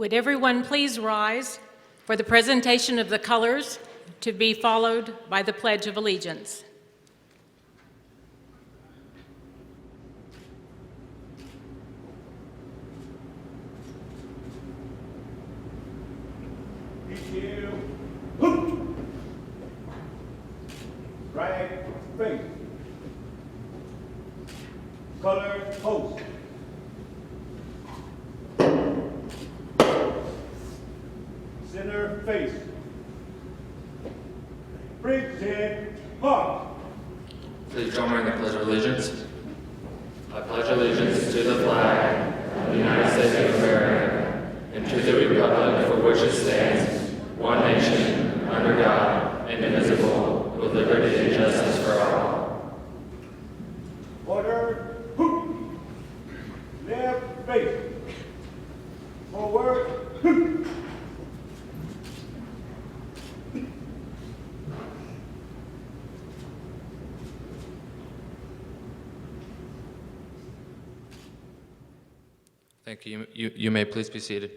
Would everyone please rise for the presentation of the colors to be followed by the Pledge of Allegiance. Flag face. Colors post. Center face. Present march. Please join me in the Pledge of Allegiance. I pledge allegiance to the flag of the United States of America and to the republic for which it stands, one nation, under God, indivisible, with liberty and justice for all. Order. Left face. Forward. Thank you. You may please be seated.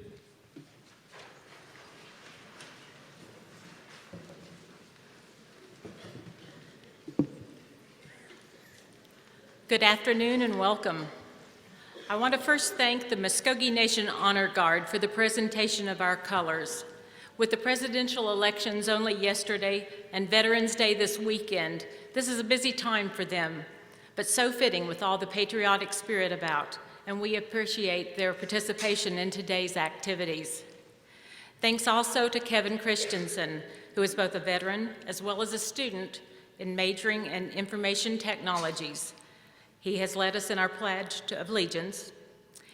Good afternoon and welcome. I want to first thank the Muskogee Nation Honor Guard for the presentation of our colors. With the presidential elections only yesterday and Veterans Day this weekend, this is a busy time for them, but so fitting with all the patriotic spirit about, and we appreciate their participation in today's activities. Thanks also to Kevin Christensen, who is both a veteran as well as a student in majoring in information technologies. He has led us in our Pledge of Allegiance.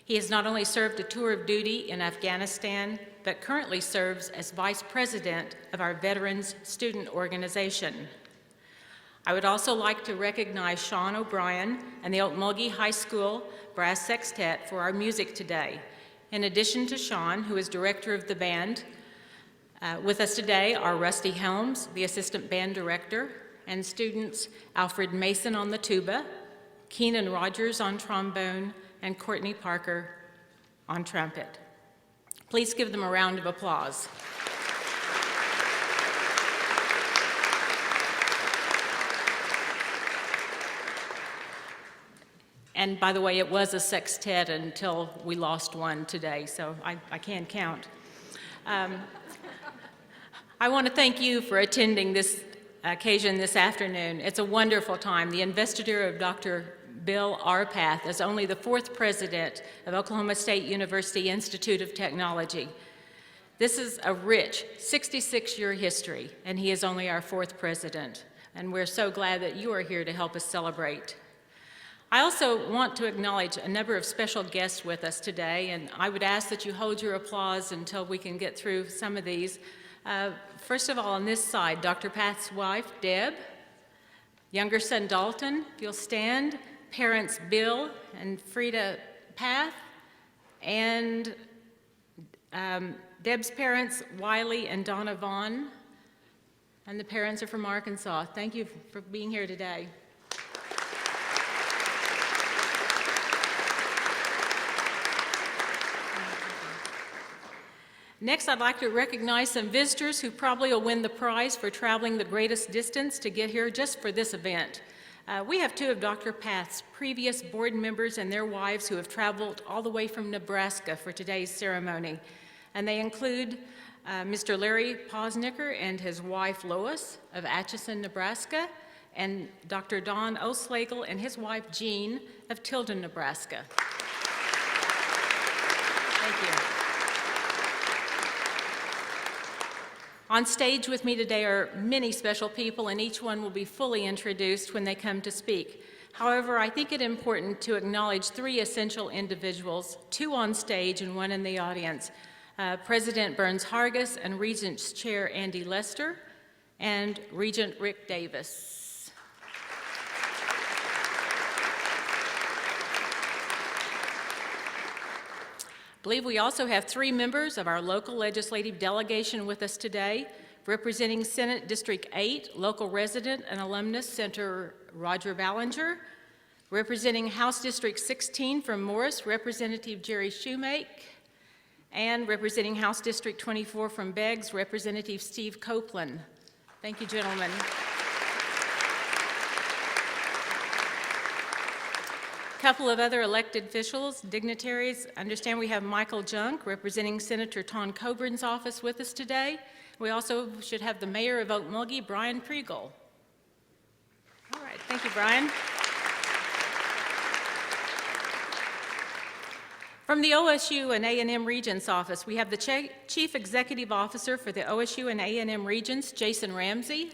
He has not only served a tour of duty in Afghanistan, but currently serves as Vice President of our Veterans Student Organization. I would also like to recognize Sean O'Brien and the Okmulgee High School Brass Sextet for our music today. In addition to Sean, who is director of the band, with us today are Rusty Helms, the assistant band director, and students Alfred Mason on the tuba, Keenan Rogers on trombone, and Courtney Parker on trumpet. Please give them a round of applause. And by the way, it was a sextet until we lost one today, so I can count. I want to thank you for attending this occasion this afternoon. It's a wonderful time. The investiture of Dr. Bill Arpath is only the 4th president of Oklahoma State University Institute of Technology. This is a rich 66-year history, and he is only our 4th president. And we're so glad that you are here to help us celebrate. I also want to acknowledge a number of special guests with us today, and I would ask that you hold your applause until we can get through some of these. First of all, on this side, Dr. Path's wife, Deb, younger son, Dalton, if you'll stand, parents, Bill and Frida Path, and Deb's parents, Wiley and Donna Vaughn, and the parents are from Arkansas. Thank you for being here today. Next, I'd like to recognize some visitors who probably will win the prize for traveling the greatest distance to get here just for this event. We have 2 of Dr. Path's previous board members and their wives who have traveled all the way from Nebraska for today's ceremony. And they include Mr. Larry Posnicker and his wife Lois of Atchison, Nebraska, and Dr. Don Oslagle and his wife Jean of Tilden, Nebraska. Thank you. On stage with me today are many special people, and each one will be fully introduced when they come to speak. However, I think it important to acknowledge 3 essential individuals, 2 on stage and 1 in the audience. President Burns Hargis and Regent's Chair Andy Lester, and Regent Rick Davis. I believe we also have 3 members of our local legislative delegation with us today. Representing Senate District 8, local resident and alumnus, Senator Roger Ballinger. Representing House District 16 from Morris, Representative Jerry Shoemake. And representing House District 24 from Beggs, Representative Steve Copeland. Thank you, gentlemen. A couple of other elected officials, dignitaries. Understand we have Michael Junk representing Senator Ton Coburn's office with us today. We also should have the mayor of Okmulgee, Brian Priegel. All right, thank you, Brian. From the OSU and A&M Regents Office, we have the Chief Executive Officer for the OSU and A&M Regents, Jason Ramsey.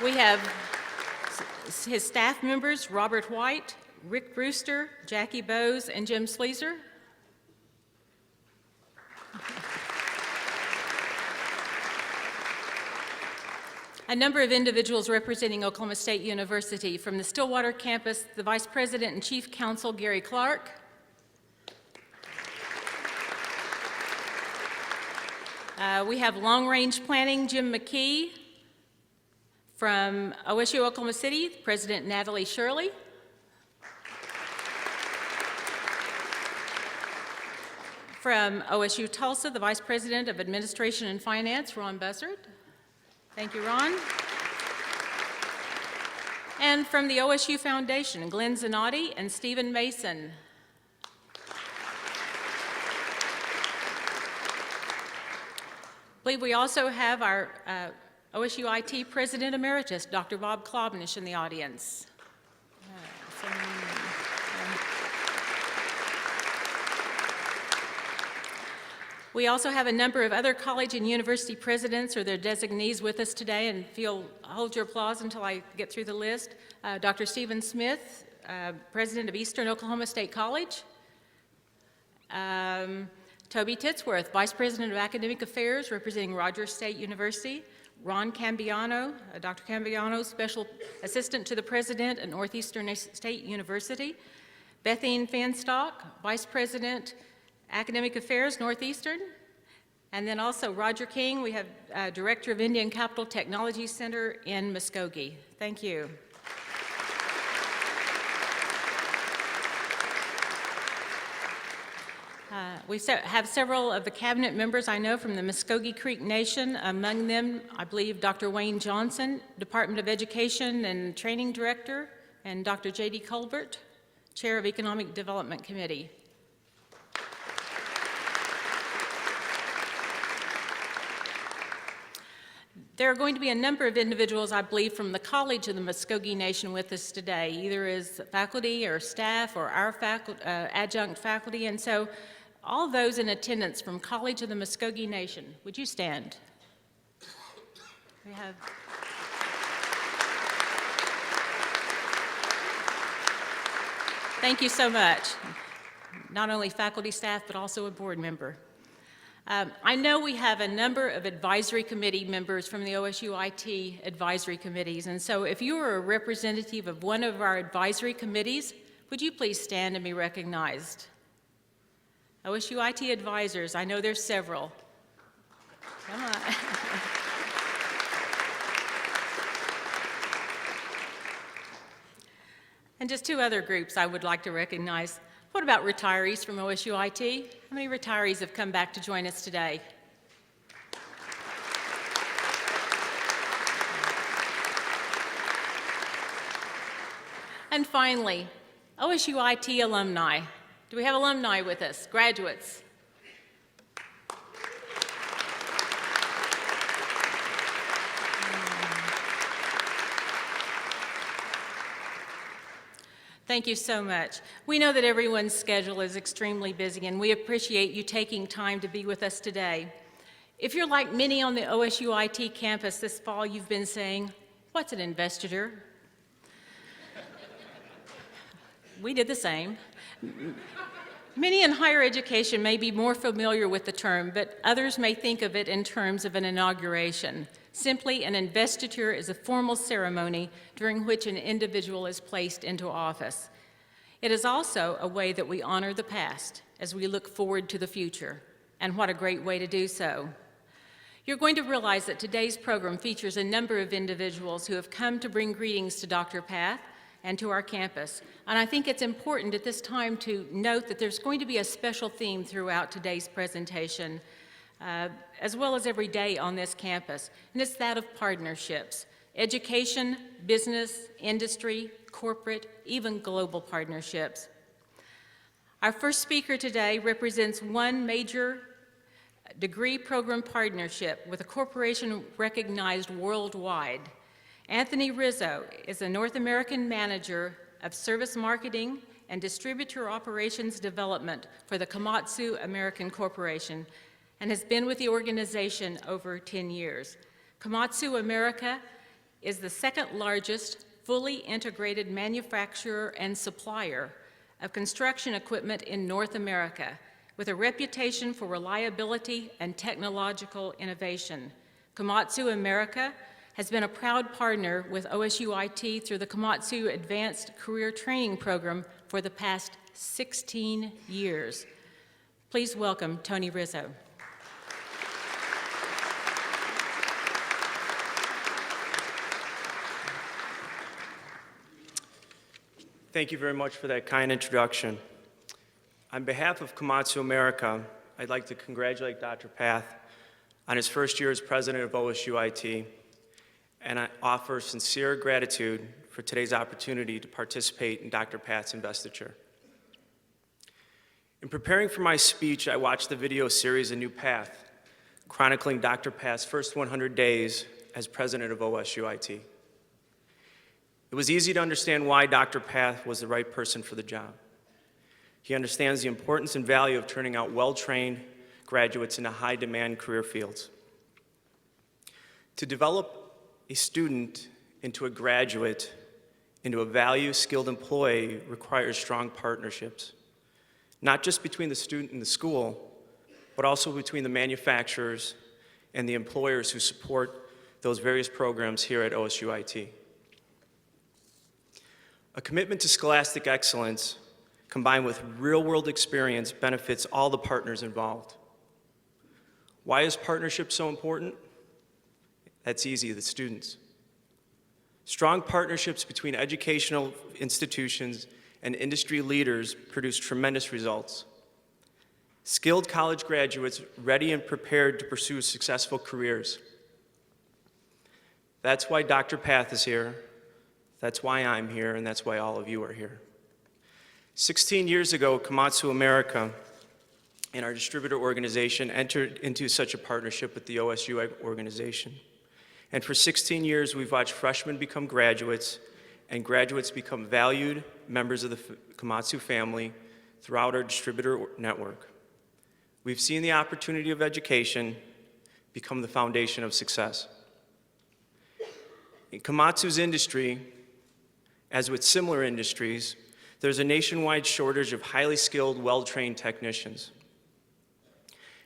We have his staff members, Robert White, Rick Brewster, Jackie Bowes, and Jim Sleezer. A number of individuals representing Oklahoma State University. From the Stillwater campus, the Vice President and Chief Counsel, Gary Clark. We have Long Range Planning, Jim McKee. From OSU Oklahoma City, President Natalie Shirley. From OSU Tulsa, the Vice President of Administration and Finance, Ron Bussard. Thank you, Ron. And from the OSU Foundation, Glenn Zanotti and Stephen Mason. I believe we also have our OSU IT President Emeritus, Dr. Bob Klobnish, in the audience. We also have a number of other college and university presidents or their designees with us today, and hold your applause until I get through the list. Dr. Stephen Smith, President of Eastern Oklahoma State College. Toby Titsworth, Vice President of Academic Affairs, representing Rogers State University. Ron Cambiano, Dr. Cambiano, Special Assistant to the President at Northeastern State University. Bethine Fanstock, Vice President, Academic Affairs, Northeastern. And then also Roger King, we have Director of Indian Capital Technology Center in Muskogee. Thank you. We have several of the cabinet members I know from the Muskogee Creek Nation. Among them, I believe Dr. Wayne Johnson, Department of Education and Training Director, and Dr. J.D. Colbert, Chair of Economic Development Committee. There are going to be a number of individuals, I believe, from the College of the Muskogee Nation with us today, either as faculty or staff or our adjunct faculty. And so all those in attendance from College of the Muskogee Nation, would you stand? We have... Thank you so much. Not only faculty, staff, but also a board member. I know we have a number of advisory committee members from the OSU IT advisory committees, and so if you are a representative of one of our advisory committees, would you please stand and be recognized? OSU IT advisors, I know there's several. Come on. And just two other groups I would like to recognize. What about retirees from OSU IT? How many retirees have come back to join us today? And finally, OSU IT alumni. Do we have alumni with us, graduates? Thank you so much. We know that everyone's schedule is extremely busy, and we appreciate you taking time to be with us today. If you're like many on the OSU IT campus this fall, you've been saying, "What's an investiture?" We did the same. Many in higher education may be more familiar with the term, but others may think of it in terms of an inauguration. Simply, an investiture is a formal ceremony during which an individual is placed into office. It is also a way that we honor the past as we look forward to the future, and what a great way to do so. You're going to realize that today's program features a number of individuals who have come to bring greetings to Dr. Path, and to our campus. And I think it's important at this time to note that there's going to be a special theme throughout today's presentation, as well as every day on this campus, and it's that of partnerships. Education, business, industry, corporate, even global partnerships. Our first speaker today represents one major degree program partnership with a corporation recognized worldwide. Anthony Rizzo is a North American manager of service marketing and distributor operations development for the Komatsu American Corporation and has been with the organization over 10 years. Komatsu America is the second largest fully integrated manufacturer and supplier of construction equipment in North America, with a reputation for reliability and technological innovation. Komatsu America has been a proud partner with OSU IT through the Komatsu Advanced Career Training Program for the past 16 years. Please welcome Tony Rizzo. Thank you very much for that kind introduction. On behalf of Komatsu America, I'd like to congratulate Dr. Path on his first year as president of OSU IT, and I offer sincere gratitude for today's opportunity to participate in Dr. Path's investiture. In preparing for my speech, I watched the video series A New Path, chronicling Dr. Path's first 100 days as president of OSU IT. It was easy to understand why Dr. Path was the right person for the job. He understands the importance and value of turning out well-trained graduates into high-demand career fields. To develop a student into a graduate, into a value-skilled employee requires strong partnerships, not just between the student and the school, but also between the manufacturers and the employers who support those various programs here at OSU IT. A commitment to scholastic excellence combined with real-world experience benefits all the partners involved. Why is partnership so important? That's easy, the students. Strong partnerships between educational institutions and industry leaders produce tremendous results. Skilled college graduates ready and prepared to pursue successful careers. That's why Dr. Path is here, that's why I'm here, and that's why all of you are here. 16 years ago, Komatsu America and our distributor organization entered into such a partnership with the OSU organization. And for 16 years, we've watched freshmen become graduates and graduates become valued members of the Komatsu family throughout our distributor network. We've seen the opportunity of education become the foundation of success. In Komatsu's industry, as with similar industries, there's a nationwide shortage of highly skilled, well-trained technicians.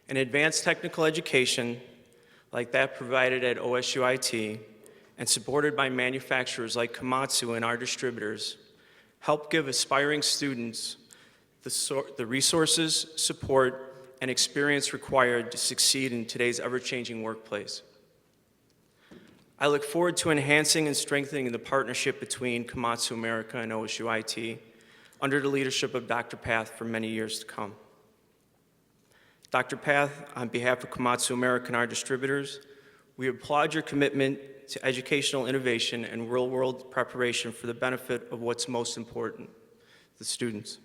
An advanced technical education, like that provided at OSU IT, and supported by manufacturers like Komatsu and our distributors, help give aspiring students the resources, support, and experience required to succeed in today's ever-changing workplace. I look forward to enhancing and strengthening the partnership between Komatsu America and OSU IT under the leadership of Dr. Path for many years to come. Dr. Path, on behalf of Komatsu America and our distributors, we applaud your commitment to educational innovation and real-world preparation for the benefit of what's most important, the students.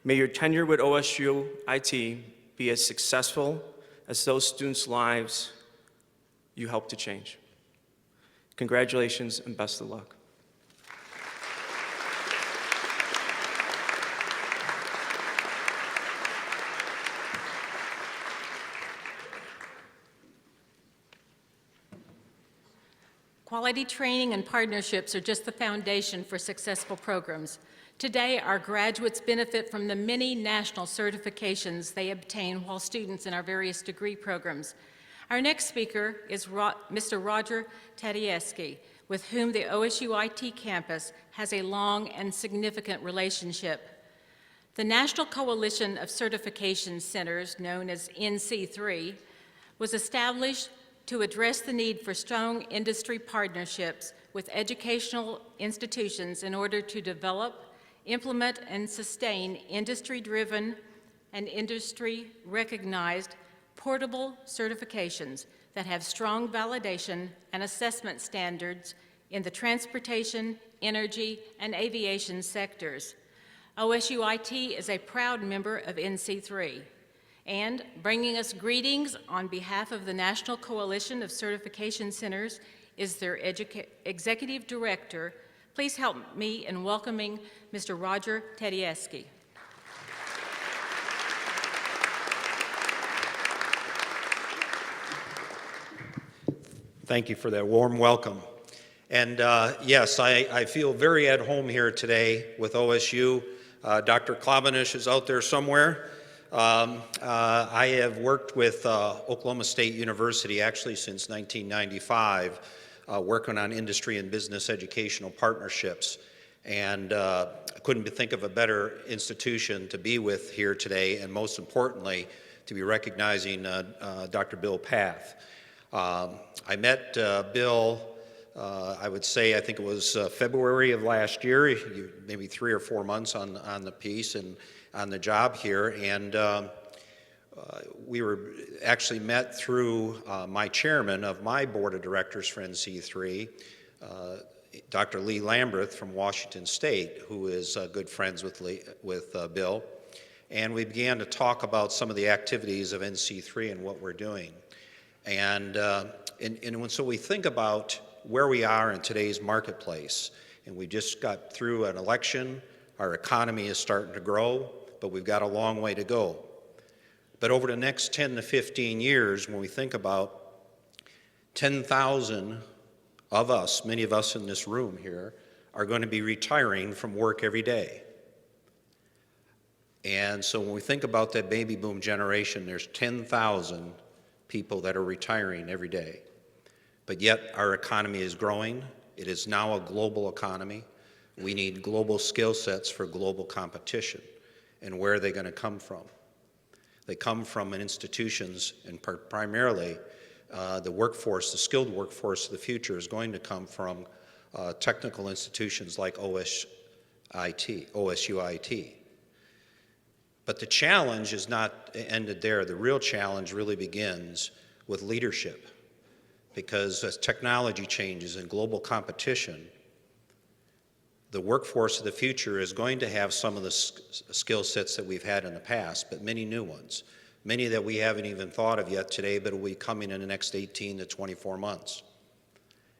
May your tenure with OSU IT be as successful as those students' lives you help to change. Congratulations and best of luck. Quality training and partnerships are just the foundation for successful programs. Today, our graduates benefit from the many national certifications they obtain while students in our various degree programs. Our next speaker is Mr. Roger Tadieski, with whom the OSU IT campus has a long and significant relationship. The National Coalition of Certification Centers, known as NC3, was established to address the need for strong industry partnerships with educational institutions in order to develop, implement, and sustain industry-driven and industry-recognized portable certifications that have strong validation and assessment standards in the transportation, energy, and aviation sectors. OSUIT is a proud member of NC3. And bringing us greetings on behalf of the National Coalition of Certification Centers is their Executive Director. Please help me in welcoming Mr. Roger Tedeschi. Thank you for that warm welcome. And yes, I feel very at home here today with OSU. Dr. Klobanish is out there somewhere. I have worked with Oklahoma State University actually since 1995, working on industry and business educational partnerships. And I couldn't think of a better institution to be with here today, and most importantly, to be recognizing Dr. Bill Path. I met Bill, I would say, I think it was February of last year, maybe 3 or 4 months on the piece and on the job here. And we were actually met through my chairman of my board of directors for NC3, Dr. Lee Lamberth from Washington State, who is good friends with Bill. And we began to talk about some of the activities of NC3 and what we're doing. And so we think about where we are in today's marketplace, and we just got through an election. Our economy is starting to grow, but we've got a long way to go. But over the next 10 to 15 years, when we think about 10,000 of us, many of us in this room here, are going to be retiring from work every day. And so when we think about that baby boom generation, there's 10,000 people that are retiring every day. But yet our economy is growing. It is now a global economy. We need global skill sets for global competition. And where are they going to come from? They come from institutions, and primarily the workforce, the skilled workforce of the future is going to come from technical institutions like OSUIT. But the challenge is not ended there. The real challenge really begins with leadership, because as technology changes and global competition, the workforce of the future is going to have some of the skill sets that we've had in the past, but many new ones, many that we haven't even thought of yet today, but will be coming in the next 18 to 24 months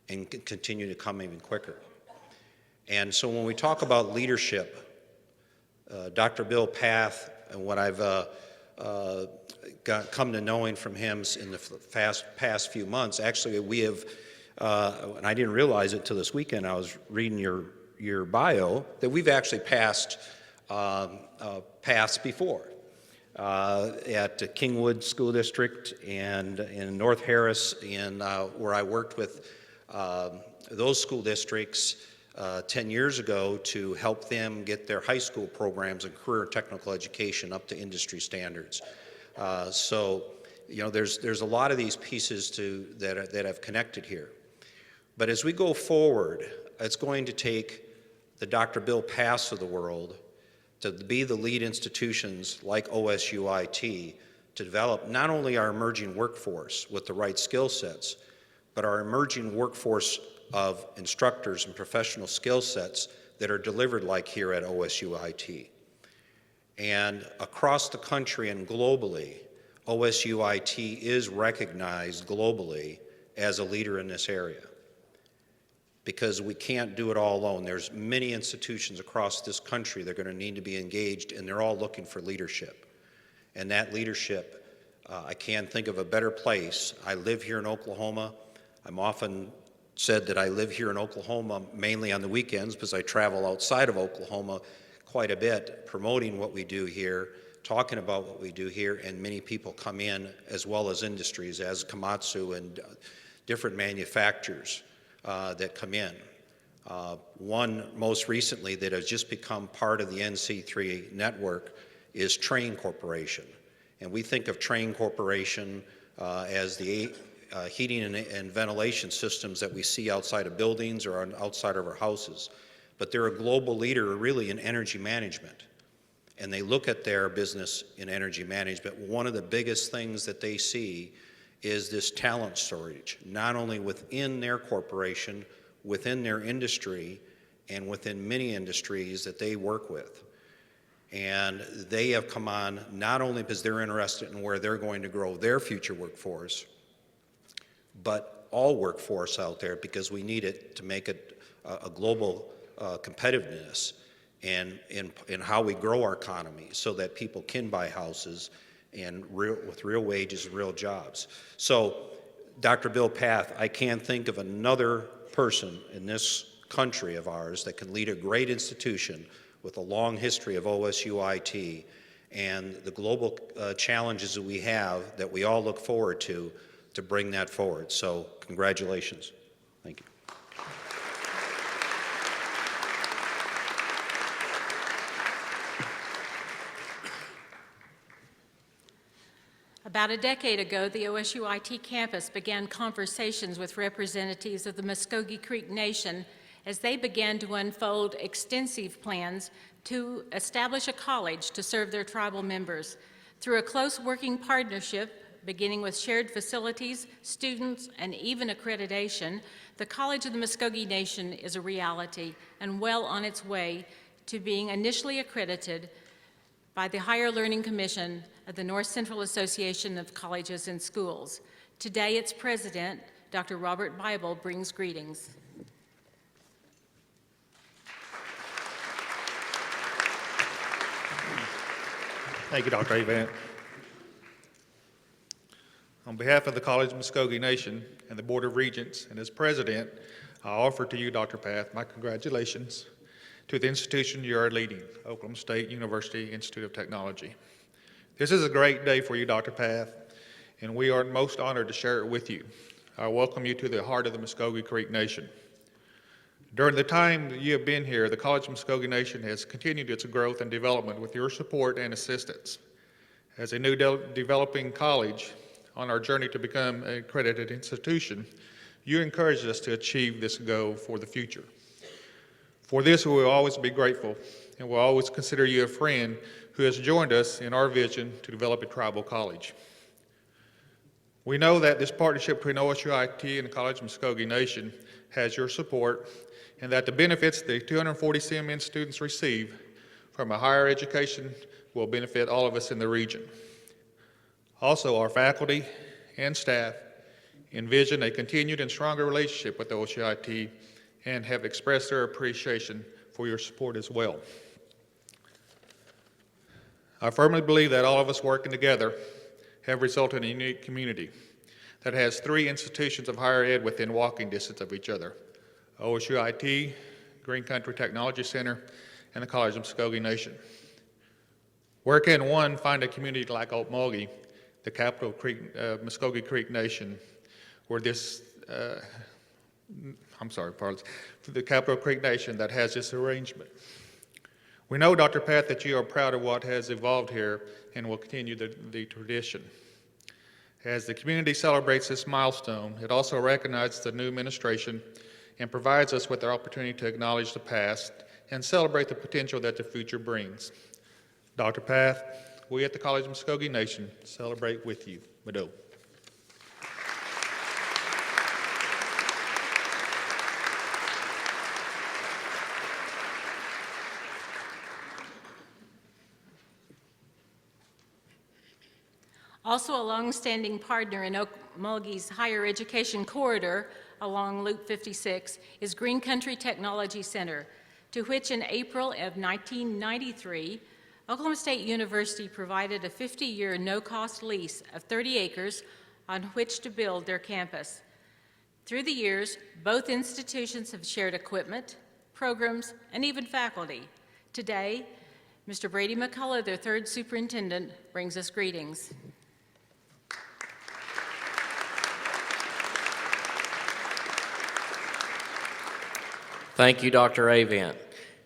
and continue to come even quicker. And so when we talk about leadership, Dr. Bill Path, and what I've come to knowing from him in the past few months, actually we have, and I didn't realize it till this weekend, I was reading your bio, that we've actually passed paths before at Kingwood School District and in North Harris, where I worked with those school districts 10 years ago to help them get their high school programs and career and technical education up to industry standards. So, you know, there's a lot of these pieces that have connected here. But as we go forward, it's going to take the Dr. Bill Pass of the world to be the lead institutions like OSUIT to develop not only our emerging workforce with the right skill sets, but our emerging workforce of instructors and professional skill sets that are delivered like here at OSUIT. And across the country and globally, OSUIT is recognized globally as a leader in this area, because we can't do it all alone. There's many institutions across this country that are going to need to be engaged, and they're all looking for leadership. And that leadership, I can't think of a better place. I live here in Oklahoma. I'm often said that I live here in Oklahoma mainly on the weekends because I travel outside of Oklahoma quite a bit, promoting what we do here, talking about what we do here, and many people come in, as well as industries, as Komatsu and different manufacturers that come in. One most recently that has just become part of the NC3 network is Train Corporation. And we think of Train Corporation as the heating and ventilation systems that we see outside of buildings or outside of our houses. But they're a global leader really in energy management. And they look at their business in energy management. One of the biggest things that they see is this talent shortage, not only within their corporation, within their industry, and within many industries that they work with. And they have come on not only because they're interested in where they're going to grow their future workforce, but all workforce out there, because we need it to make it a global competitiveness and in how we grow our economy so that people can buy houses and with real wages and real jobs. So, Dr. Bill Path, I can't think of another person in this country of ours that can lead a great institution with a long history of OSU-IT and the global challenges that we have that we all look forward to bring that forward. So congratulations. Thank you. About a decade ago, the OSU-IT campus began conversations with representatives of the Muskogee Creek Nation as they began to unfold extensive plans to establish a college to serve their tribal members. Through a close working partnership, beginning with shared facilities, students, and even accreditation, the College of the Muskogee Nation is a reality and well on its way to being initially accredited by the Higher Learning Commission of the North Central Association of Colleges and Schools. Today, its president, Dr. Robert Bible, brings greetings. Thank you, Dr. Avant. On behalf of the College of Muskogee Nation and the Board of Regents and as president, I offer to you, Dr. Path, my congratulations to the institution you are leading, Oklahoma State University Institute of Technology. This is a great day for you, Dr. Path, and we are most honored to share it with you. I welcome you to the heart of the Muskogee Creek Nation. During the time that you have been here, the College of Muskogee Nation has continued its growth and development with your support and assistance. As a new developing college on our journey to become an accredited institution, you encouraged us to achieve this goal for the future. For this, we will always be grateful and will always consider you a friend who has joined us in our vision to develop a tribal college. We know that this partnership between OSU-IT and the College of Muskogee Nation has your support, and that the benefits the 240 CMN students receive from a higher education will benefit all of us in the region. Also, our faculty and staff envision a continued and stronger relationship with OSU-IT and have expressed their appreciation for your support as well. I firmly believe that all of us working together have resulted in a unique community that has 3 institutions of higher ed within walking distance of each other: OSU-IT, Green Country Technology Center, and the College of Muskogee Nation. Where can one find a community like Okmulgee, the capital Creek, Muskogee Creek Nation, where this, the Capital Creek Nation that has this arrangement? We know, Dr. Path, that you are proud of what has evolved here and will continue the tradition. As the community celebrates this milestone, it also recognizes the new administration and provides us with the opportunity to acknowledge the past and celebrate the potential that the future brings. Dr. Path, we at the College of Muskogee Nation celebrate with you. Mado. Also a long-standing partner in Okmulgee's higher education corridor along Loop 56 is Green Country Technology Center, to which in April of 1993, Oklahoma State University provided a 50-year no-cost lease of 30 acres on which to build their campus. Through the years, both institutions have shared equipment, programs, and even faculty. Today, Mr. Brady McCullough, their third superintendent, brings us greetings. Thank you, Dr. Avant.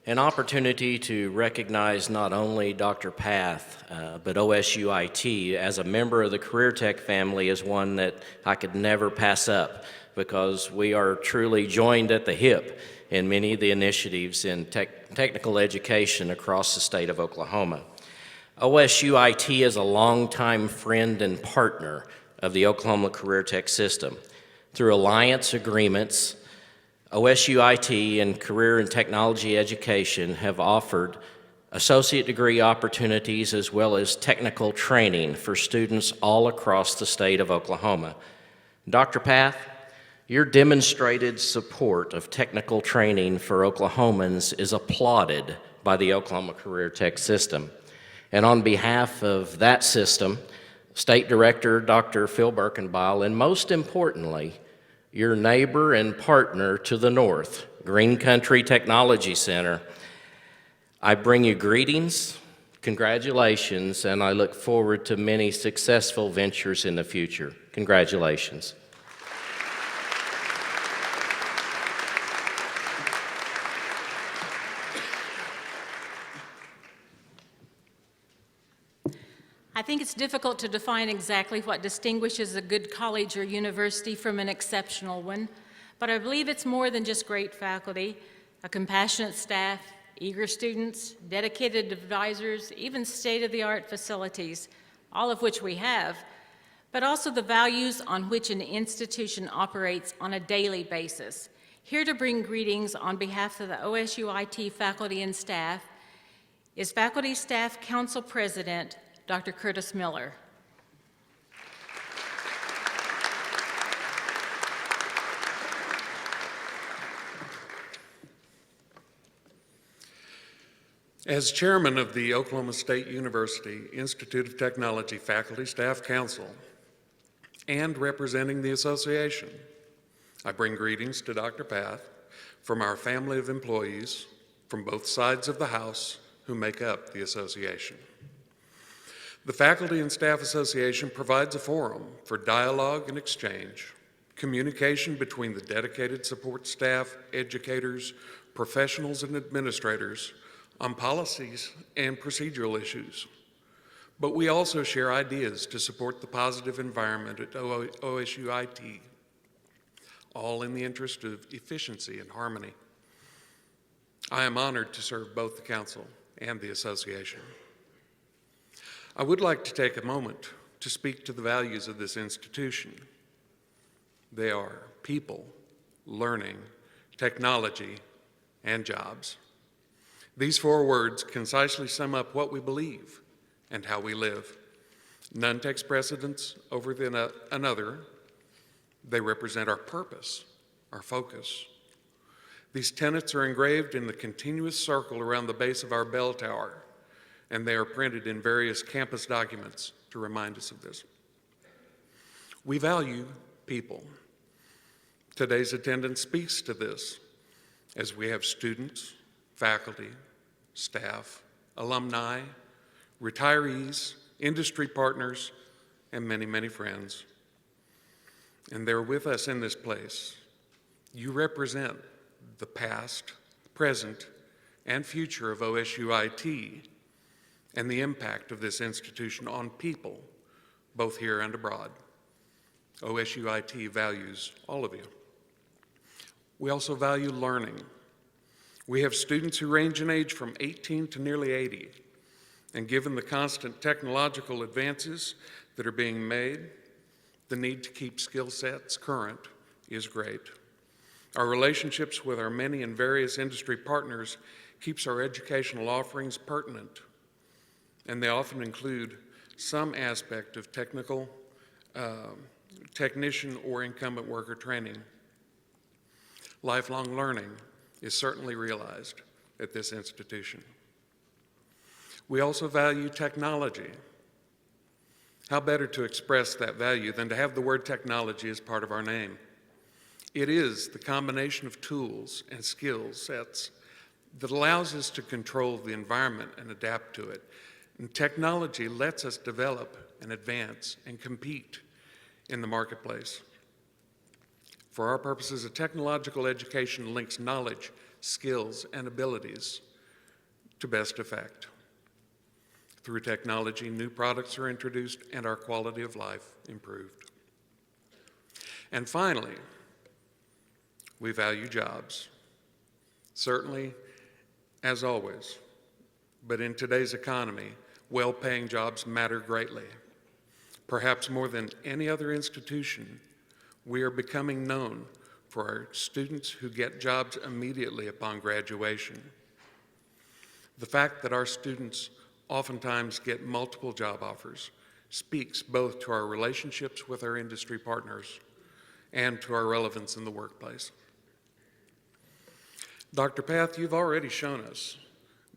an opportunity to recognize not only Dr. Path, but OSUIT as a member of the Career Tech family is one that I could never pass up, because we are truly joined at the hip in many of the initiatives in technical education across the state of Oklahoma. OSUIT is a longtime friend and partner of the Oklahoma Career Tech system. Through alliance agreements, OSUIT and Career and Technology Education have offered associate degree opportunities as well as technical training for students all across the state of Oklahoma. Dr. Path, your demonstrated support of technical training for Oklahomans is applauded by the Oklahoma Career Tech system. And on behalf of that system, State Director Dr. Phil Birkenbile, and most importantly, your neighbor and partner to the north, Green Country Technology Center, I bring you greetings, congratulations, and I look forward to many successful ventures in the future. Congratulations. I think it's difficult to define exactly what distinguishes a good college or university from an exceptional one, but I believe it's more than just great faculty, a compassionate staff, eager students, dedicated advisors, even state-of-the-art facilities, all of which we have, but also the values on which an institution operates on a daily basis. Here to bring greetings on behalf of the OSUIT faculty and staff is Faculty Staff Council President, Dr. Curtis Miller. As chairman of the Oklahoma State University Institute of Technology Faculty Staff Council and representing the association, I bring greetings to Dr. Path from our family of employees from both sides of the House who make up the association. The Faculty and Staff Association provides a forum for dialogue and exchange, communication between the dedicated support staff, educators, professionals, and administrators on policies and procedural issues. But we also share ideas to support the positive environment at OSUIT, all in the interest of efficiency and harmony. I am honored to serve both the Council and the Association. I would like to take a moment to speak to the values of this institution. They are people, learning, technology, and jobs. These four words concisely sum up what we believe and how we live. None takes precedence over another. They represent our purpose, our focus. These tenets are engraved in the continuous circle around the base of our bell tower, and they are printed in various campus documents to remind us of this. We value people. Today's attendance speaks to this, as we have students, faculty, staff, alumni, retirees, industry partners, and many, many friends. And they're with us in this place. You represent the past, present, and future of OSUIT, and the impact of this institution on people, both here and abroad. OSUIT values all of you. We also value learning. We have students who range in age from 18 to nearly 80, and given the constant technological advances that are being made, the need to keep skill sets current is great. Our relationships with our many and various industry partners keeps our educational offerings pertinent, and they often include some aspect of technical, technician or incumbent worker training. Lifelong learning is certainly realized at this institution. We also value technology. How better to express that value than to have the word technology as part of our name? It is the combination of tools and skill sets that allows us to control the environment and adapt to it. And technology lets us develop and advance and compete in the marketplace. For our purposes, a technological education links knowledge, skills, and abilities to best effect. Through technology, new products are introduced and our quality of life improved. And finally, we value jobs. Certainly, as always, but in today's economy, well-paying jobs matter greatly. Perhaps more than any other institution, we are becoming known for our students who get jobs immediately upon graduation. The fact that our students oftentimes get multiple job offers speaks both to our relationships with our industry partners and to our relevance in the workplace. Dr. Path, you've already shown us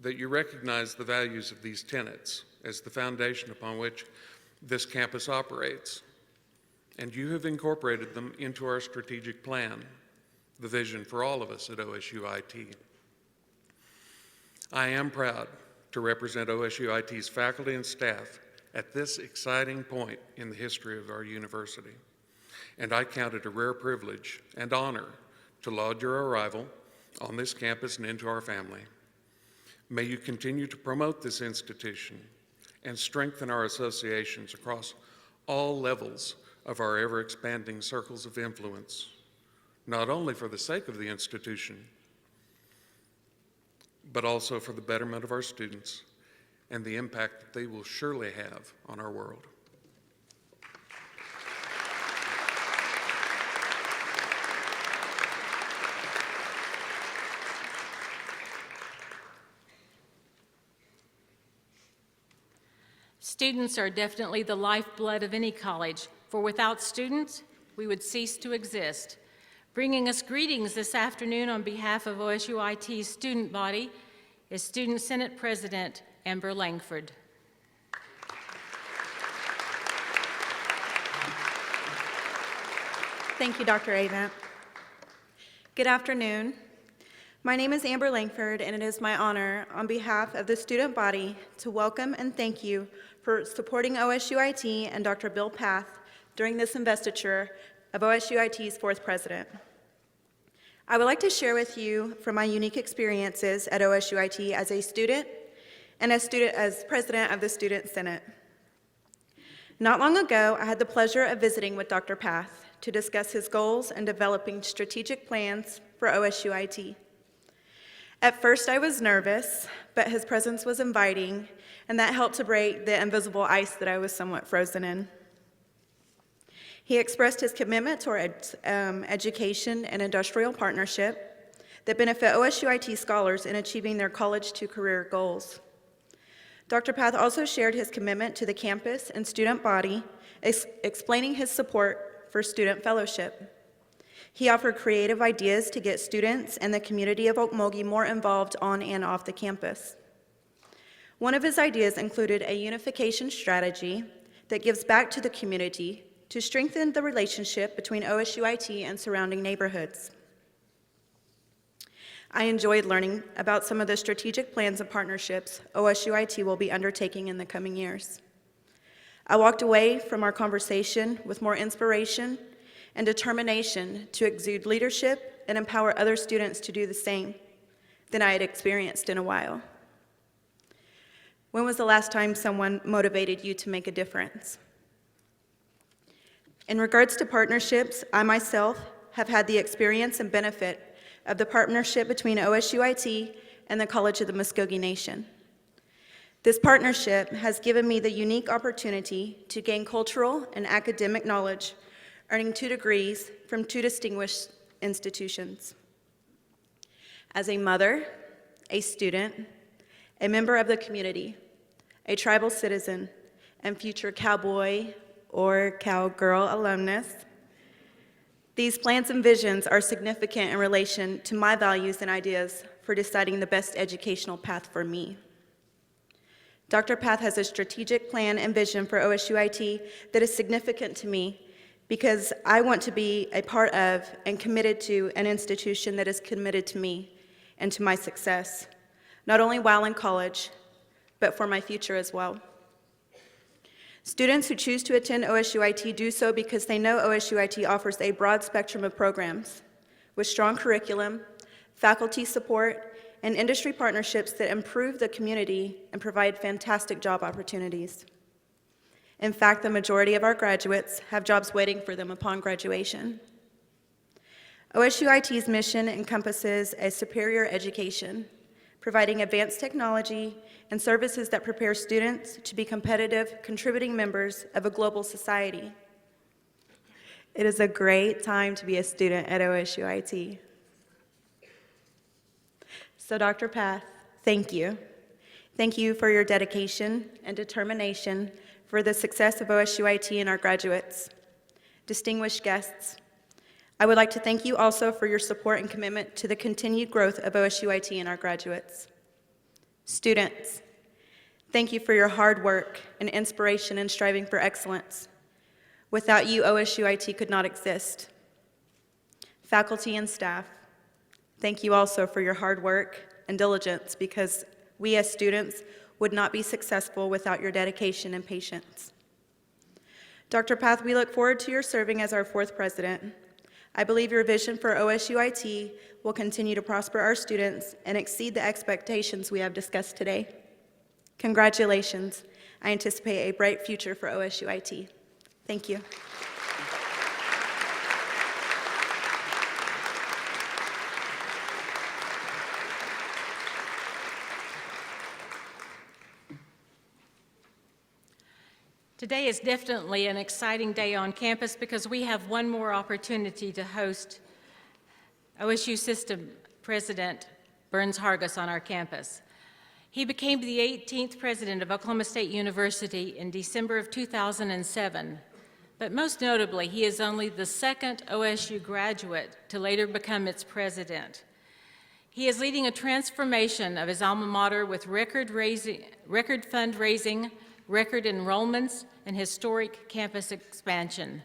that you recognize the values of these tenets as the foundation upon which this campus operates, and you have incorporated them into our strategic plan, the vision for all of us at OSU IT. I am proud to represent OSU IT's faculty and staff at this exciting point in the history of our university, and I count it a rare privilege and honor to laud your arrival on this campus and into our family. May you continue to promote this institution and strengthen our associations across all levels of our ever-expanding circles of influence, not only for the sake of the institution, but also for the betterment of our students and the impact that they will surely have on our world. Students are definitely the lifeblood of any college, for without students, we would cease to exist. Bringing us greetings this afternoon on behalf of OSU IT's student body is Student Senate President Amber Langford. Thank you, Dr. Avent. Good afternoon. My name is Amber Langford, and it is my honor on behalf of the student body to welcome and thank you for supporting OSU IT and Dr. Bill Path during this investiture of OSU IT's fourth president. I would like to share with you from my unique experiences at OSU IT as a student and as president of the Student Senate. Not long ago, I had the pleasure of visiting with Dr. Path to discuss his goals and developing strategic plans for OSU IT. At first, I was nervous, but his presence was inviting, and that helped to break the invisible ice that I was somewhat frozen in. He expressed his commitment toward education and industrial partnership that benefit OSU IT scholars in achieving their college-to-career goals. Dr. Path also shared his commitment to the campus and student body, explaining his support for student fellowship. He offered creative ideas to get students and the community of Okmulgee more involved on and off the campus. One of his ideas included a unification strategy that gives back to the community to strengthen the relationship between OSU IT and surrounding neighborhoods. I enjoyed learning about some of the strategic plans and partnerships OSU IT will be undertaking in the coming years. I walked away from our conversation with more inspiration and determination to exude leadership and empower other students to do the same than I had experienced in a while. When was the last time someone motivated you to make a difference? In regards to partnerships, I myself have had the experience and benefit of the partnership between OSU IT and the College of the Muskogee Nation. This partnership has given me the unique opportunity to gain cultural and academic knowledge, earning 2 degrees from 2 distinguished institutions. As a mother, a student, a member of the community, a tribal citizen, and future cowboy or cowgirl alumnus, these plans and visions are significant in relation to my values and ideas for deciding the best educational path for me. Dr. Path has a strategic plan and vision for OSU IT that is significant to me because I want to be a part of and committed to an institution that is committed to me and to my success, not only while in college, but for my future as well. Students who choose to attend OSU IT do so because they know OSU IT offers a broad spectrum of programs with strong curriculum, faculty support, and industry partnerships that improve the community and provide fantastic job opportunities. In fact, the majority of our graduates have jobs waiting for them upon graduation. OSUIT's mission encompasses a superior education, providing advanced technology and services that prepare students to be competitive, contributing members of a global society. It is a great time to be a student at OSUIT. So, Dr. Path, thank you. Thank you for your dedication and determination for the success of OSUIT and our graduates. Distinguished guests, I would like to thank you also for your support and commitment to the continued growth of OSUIT and our graduates. Students, thank you for your hard work and inspiration in striving for excellence. Without you, OSUIT could not exist. Faculty and staff, thank you also for your hard work and diligence, because we as students would not be successful without your dedication and patience. Dr. Path, we look forward to your serving as our 4th president. I believe your vision for OSUIT will continue to prosper our students and exceed the expectations we have discussed today. Congratulations. I anticipate a bright future for OSUIT. Thank you. Today is definitely an exciting day on campus because we have one more opportunity to host OSU System President Burns Hargis on our campus. He became the 18th president of Oklahoma State University in December of 2007, but most notably, he is only the 2nd OSU graduate to later become its president. He is leading a transformation of his alma mater with record fundraising, record enrollments, and historic campus expansion.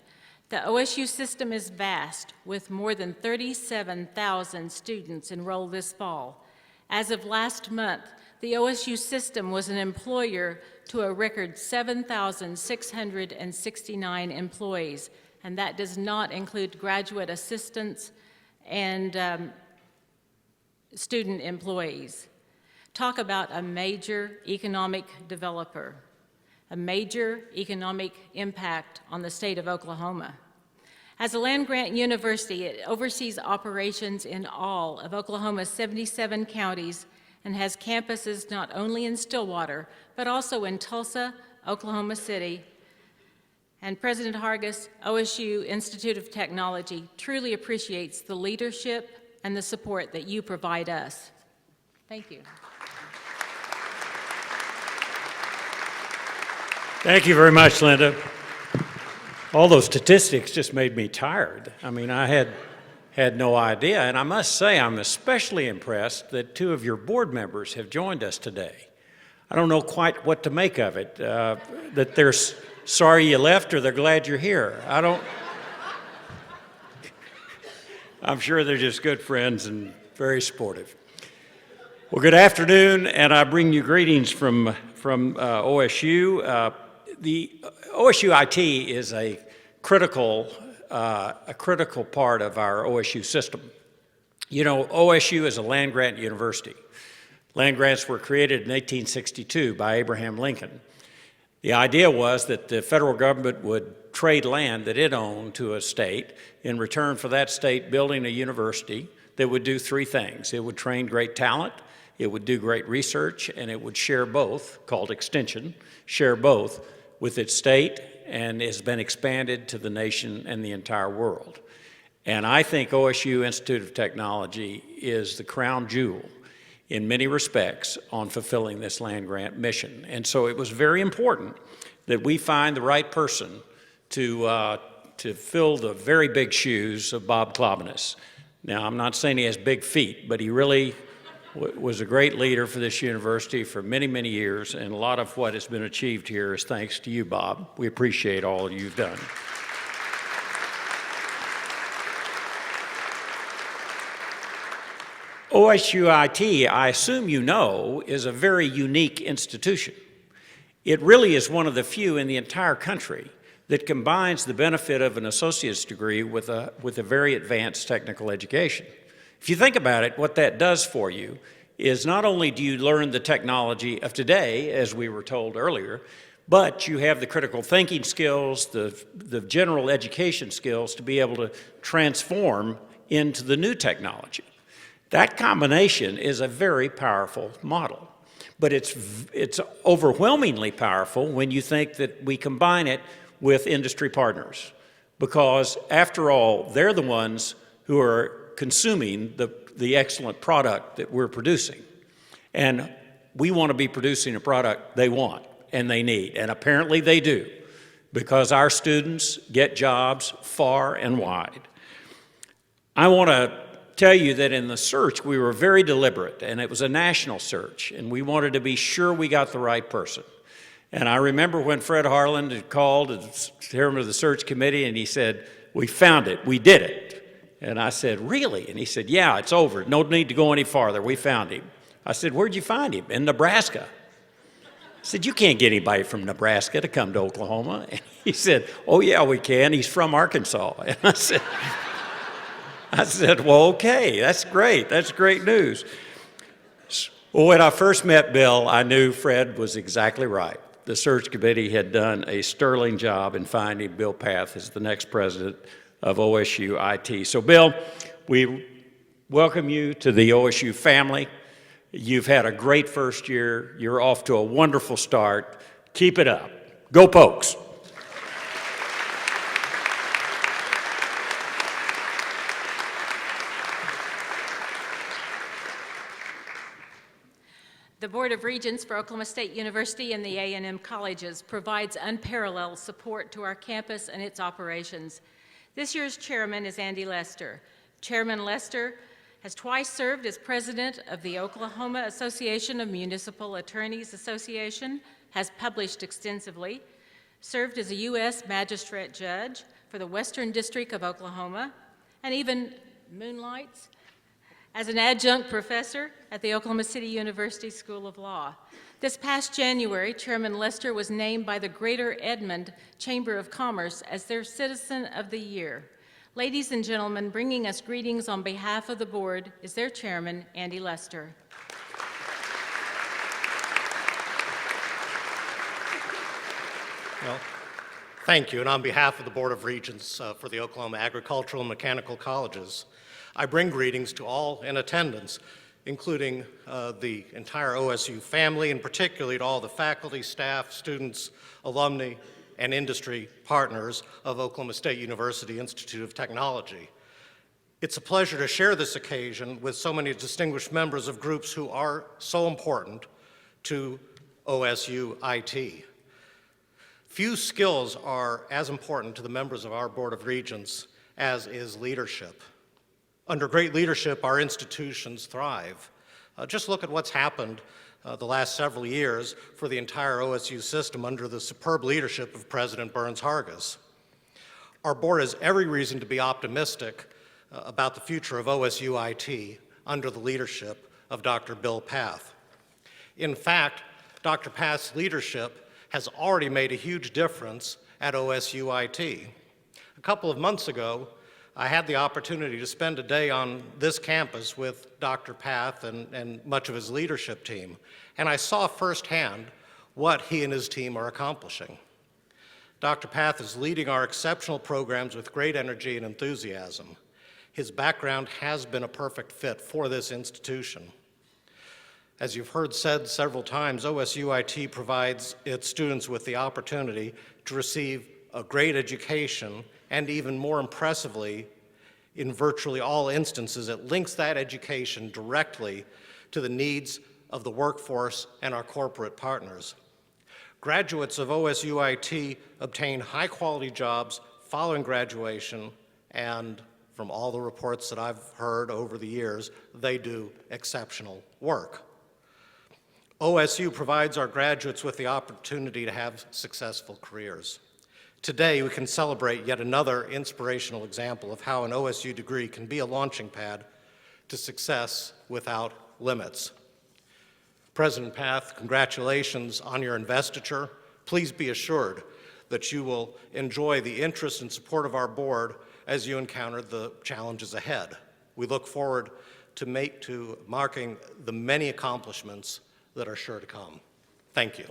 The OSU system is vast, with more than 37,000 students enrolled this fall. As of last month, the OSU system was an employer to a record 7,669 employees, and that does not include graduate assistants and student employees. Talk about a major economic developer, a major economic impact on the state of Oklahoma. As a land-grant university, it oversees operations in all of Oklahoma's 77 counties and has campuses not only in Stillwater, but also in Tulsa, Oklahoma City. And President Hargis, OSU Institute of Technology truly appreciates the leadership and the support that you provide us. Thank you. Thank you very much, Linda. All those statistics just made me tired. I mean, I had no idea, and I must say I'm especially impressed that 2 of your board members have joined us today. I don't know quite what to make of it, that they're sorry you left or they're glad you're here. I'm sure they're just good friends and very supportive. Well, good afternoon, and I bring you greetings from OSU. The OSU IT is a critical part of our OSU system. You know, OSU is a land-grant university. Land grants were created in 1862 by Abraham Lincoln. The idea was that the federal government would trade land that it owned to a state in return for that state building a university that would do 3 things. It would train great talent, it would do great research, and it would share both, called extension, share both with its state, and has been expanded to the nation and the entire world. And I think OSU Institute of Technology is the crown jewel in many respects on fulfilling this land-grant mission. And so it was very important that we find the right person to fill the very big shoes of Bob Klobunis. Now, I'm not saying he has big feet, but he really was a great leader for this university for many, many years, and a lot of what has been achieved here is thanks to you, Bob. We appreciate all you've done. OSUIT, I assume you know, is a very unique institution. It really is one of the few in the entire country that combines the benefit of an associate's degree with a very advanced technical education. If you think about it, what that does for you is not only do you learn the technology of today, as we were told earlier, but you have the critical thinking skills, the general education skills to be able to transform into the new technology. That combination is a very powerful model, but it's overwhelmingly powerful when you think that we combine it with industry partners, because after all, they're the ones who are consuming the excellent product that we're producing. And we want to be producing a product they want and they need, and apparently they do, because our students get jobs far and wide. I want to tell you that in the search, we were very deliberate, and it was a national search, and we wanted to be sure we got the right person. And I remember when Fred Harland had called as chairman of the search committee, and he said, "We found it, we did it." And I said, "Really?" And he said, "Yeah, it's over. No need to go any farther. We found him." I said, "Where'd you find him?" "In Nebraska." I said, "You can't get anybody from Nebraska to come to Oklahoma." And he said, "Oh, yeah, we can. He's from Arkansas." And I said, "Well, okay, that's great. That's great news." Well, when I first met Bill, I knew Fred was exactly right. The search committee had done a sterling job in finding Bill Path as the next president of OSU IT. So, Bill, we welcome you to the OSU family. You've had a great first year. You're off to a wonderful start. Keep it up. Go Pokes. The Board of Regents for Oklahoma State University and the A&M colleges provides unparalleled support to our campus and its operations. This year's chairman is Andy Lester. Chairman Lester has twice served as president of the Oklahoma Association of Municipal Attorneys Association, has published extensively, served as a U.S. magistrate judge for the Western District of Oklahoma, and even moonlights as an adjunct professor at the Oklahoma City University School of Law. This past January, Chairman Lester was named by the Greater Edmond Chamber of Commerce as their Citizen of the Year. Ladies and gentlemen, bringing us greetings on behalf of the board is their chairman, Andy Lester. Well, thank you, and on behalf of the Board of Regents for the Oklahoma Agricultural and Mechanical Colleges, I bring greetings to all in attendance, including the entire OSU family, and particularly to all the faculty, staff, students, alumni, and industry partners of Oklahoma State University Institute of Technology. It's a pleasure to share this occasion with so many distinguished members of groups who are so important to OSU IT. Few skills are as important to the members of our Board of Regents as is leadership. Under great leadership, our institutions thrive. Just look at what's happened the last several years for the entire OSU system under the superb leadership of President Burns Hargis. Our board has every reason to be optimistic about the future of OSU IT under the leadership of Dr. Bill Path. In fact, Dr. Path's leadership has already made a huge difference at OSU IT. A couple of months ago, I had the opportunity to spend a day on this campus with Dr. Path and much of his leadership team, and I saw firsthand what he and his team are accomplishing. Dr. Path is leading our exceptional programs with great energy and enthusiasm. His background has been a perfect fit for this institution. As you've heard said several times, OSU IT provides its students with the opportunity to receive a great education, and even more impressively, in virtually all instances, it links that education directly to the needs of the workforce and our corporate partners. Graduates of OSU IT obtain high-quality jobs following graduation, and from all the reports that I've heard over the years, they do exceptional work. OSU provides our graduates with the opportunity to have successful careers. Today, we can celebrate yet another inspirational example of how an OSU degree can be a launching pad to success without limits. President Path, congratulations on your investiture. Please be assured that you will enjoy the interest and support of our board as you encounter the challenges ahead. We look forward to marking the many accomplishments that are sure to come. Thank you.